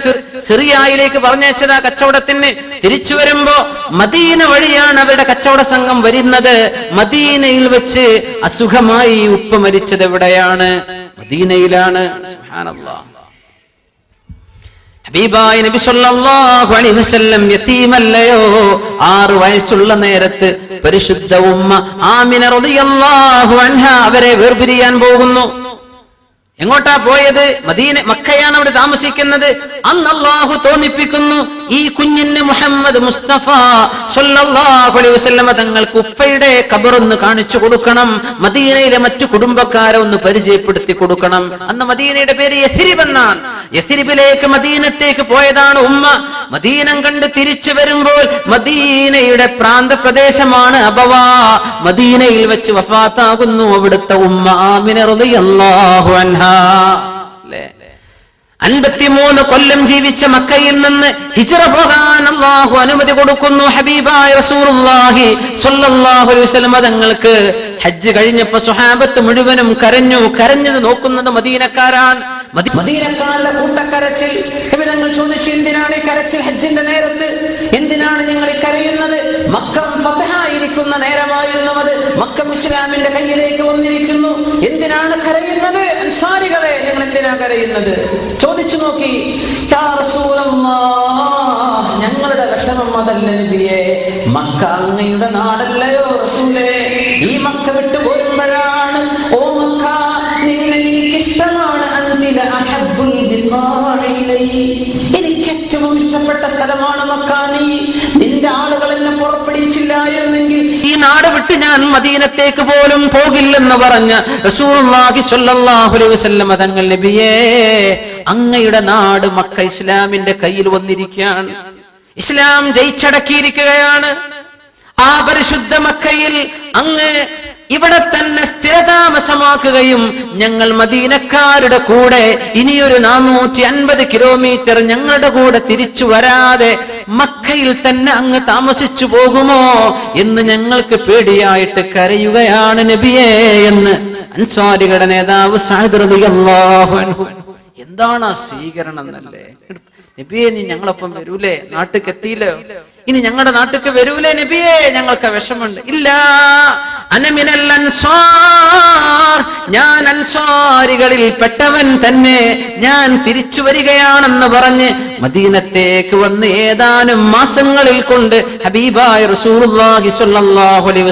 സിറിയയിലേക്ക് പറഞ്ഞയച്ചതാ കച്ചവടത്തിന്. തിരിച്ചു വരുമ്പോ മദീന വഴിയാണ് അവരുടെ കച്ചവട സംഘം വരുന്നത്. മദീനയിൽ വെച്ച് അസുഖമായി ഉപ്പ മരിച്ചത് എവിടെയാണ്? മദീനയിലാണ്. സുബ്ഹാനല്ലാഹ്. ഹബീബായ നബി സല്ലല്ലാഹു അലൈഹി വസല്ലം യതീമല്ലയോ? 6 വയസ്സുള്ള നേരത്ത് പരിശുദ്ധ ഉമ്മ ആമിന റളിയല്ലാഹു അൻഹ അവരെ വേർപിരിയാൻ പോകുന്നു. എങ്ങോട്ടാ പോയത്? മദീന, മക്കയാണ് അവിടെ താമസിക്കുന്നത്. അന്ന് അല്ലാഹു തോന്നിപ്പിക്കുന്നു, ഈ കുഞ്ഞിന് മുഹമ്മദ് മുസ്തഫ സല്ലല്ലാഹു അലൈഹി വസല്ലം തങ്ങൾക്ക് ഉപ്പയുടെ ഖബറൊന്ന് കാണിച്ചു കൊടുക്കണം, മദീനയിലെ മറ്റു കുടുംബക്കാരെ ഒന്ന് പരിചയപ്പെടുത്തി കൊടുക്കണം. അന്ന് മദീനയുടെ പേര് യഥ്രിബ് എന്നാണ്. യഥ്രിബിലേക്ക്, മദീനത്തേക്ക് പോയതാണ് ഉമ്മ. മദീനം കണ്ട് തിരിച്ചു വരുമ്പോൾ മദീനയുടെ പ്രാന്തപ്രദേശമാണ് അബവാ. മദീനയിൽ വെച്ച് വഫാത്താകുന്നു അവിടുത്തെ ഉമ്മ ആമിന റളിയല്ലാഹു അൻഹ. 53 കൊല്ലം ജീവിച്ച മക്കയിൽ നിന്ന് ഹിജ്റ പോകാൻ അല്ലാഹു അനുമതി കൊടുക്കുന്നു. ഹബീബായ റസൂലുള്ളാഹി സ്വല്ലല്ലാഹു അലൈഹി വസല്ലം തങ്ങൾക്ക് ഹജ്ജ് കഴിഞ്ഞപ്പോൾ സ്വഹാബത്ത് മുഴുവനും കരഞ്ഞു. കരഞ്ഞത് നോക്കുന്നത് മദീനക്കാരാണ്. മദീനക്കാരുടെ കൂട്ടക്കരച്ചിൽ. നബി തങ്ങൾ ചോദിച്ചു, എന്തിനാണ് ഈ കരച്ചിൽ ഹജ്ജിന്റെ നേരത്ത്? ഇസ്ലാമിന്റെ കയ്യിലേക്ക് വന്നിരിക്കുന്നു. എന്തിനാണ് കരയുന്നത്? അൻസാരികളെ, നിങ്ങൾ എന്തിനാ കരയുന്നത്? ചോദിച്ചു നോക്കി. യാ റസൂലല്ലാഹ്, ഞങ്ങളുടെ വിഷമം അതല്ല നബിയേ, മക്ക അങ്ങയുടെ നാടല്ലയോ റസൂലേ. ഈ മക്ക വിട്ടു പോരുമ്പോഴാണ്, ഓ മക്ക, നിന്നെ എനിക്കിഷ്ടമാണ്. അന്തില അഹബ്ബുൽ ബിഖാഇ ഇലൈഹി, എനിക്ക് ഏറ്റവും ഇഷ്ടപ്പെട്ട സ്ഥലമാണ് മക്ക. നിന്റെ ആളുകൾ എന്നെ പുറപ്പെടുവിച്ചില്ലായിരുന്നെങ്കിൽ ഈ നാട് വിട്ട് ഞാൻ മദീനത്തേക്ക് പോലും പോകില്ലെന്ന് പറഞ്ഞ റസൂലുള്ളാഹി സ്വല്ലല്ലാഹു അലൈഹി വസല്ലം തങ്ങൾ, നബിയേ, അങ്ങയുടെ നാട് മക്ക ഇസ്ലാമിന്റെ കയ്യിൽ വന്നിരിക്കുകയാണ്. ഇസ്ലാം ജയിച്ചടക്കിയിരിക്കുകയാണ്. ആ പരിശുദ്ധ മക്കയിൽ അങ്ങ് ഇവിടെ തന്നെ സ്ഥിരതാമസമാക്കുകയും ഞങ്ങൾ മദീനക്കാരുടെ കൂടെ ഇനിയൊരു 450 കിലോമീറ്റർ ഞങ്ങളുടെ കൂടെ തിരിച്ചു വരാതെ മക്കയിൽ തന്നെ അങ്ങ് താമസിച്ചു പോകുമോ എന്ന് ഞങ്ങൾക്ക് പേടിയായിട്ട് കരയുകയാണ് നബിയേ എന്ന് അൻസാരികളുടെ നേതാവ് സഅദ് റളിയല്ലാഹു അൻഹു. എന്താണ് ആ സ്വീകരണം എന്നല്ലേ? നബിയെ, നീ ഞങ്ങളൊപ്പം വരൂലേ? നാട്ടിലേക്ക് എത്തിയില്ലോ, ഇനി ഞങ്ങളുടെ നാട്ടിലേക്ക് വരൂലേ നബിയെ? ഞങ്ങൾക്ക് വിഷമുണ്ട്. ഇല്ല, അനമിനൽ അൻസാർ, ഞാൻ അൻസാരികളിൽ പെട്ടവൻ തന്നെ, ഞാൻ തിരിച്ചു വരികയാണെന്ന് പറഞ്ഞ് മദീനത്തേക്ക് വന്ന് ഏതാനും മാസങ്ങളിൽ കൊണ്ട് ഹബീബായ റസൂലുള്ളാഹി സ്വല്ലല്ലാഹു അലൈഹി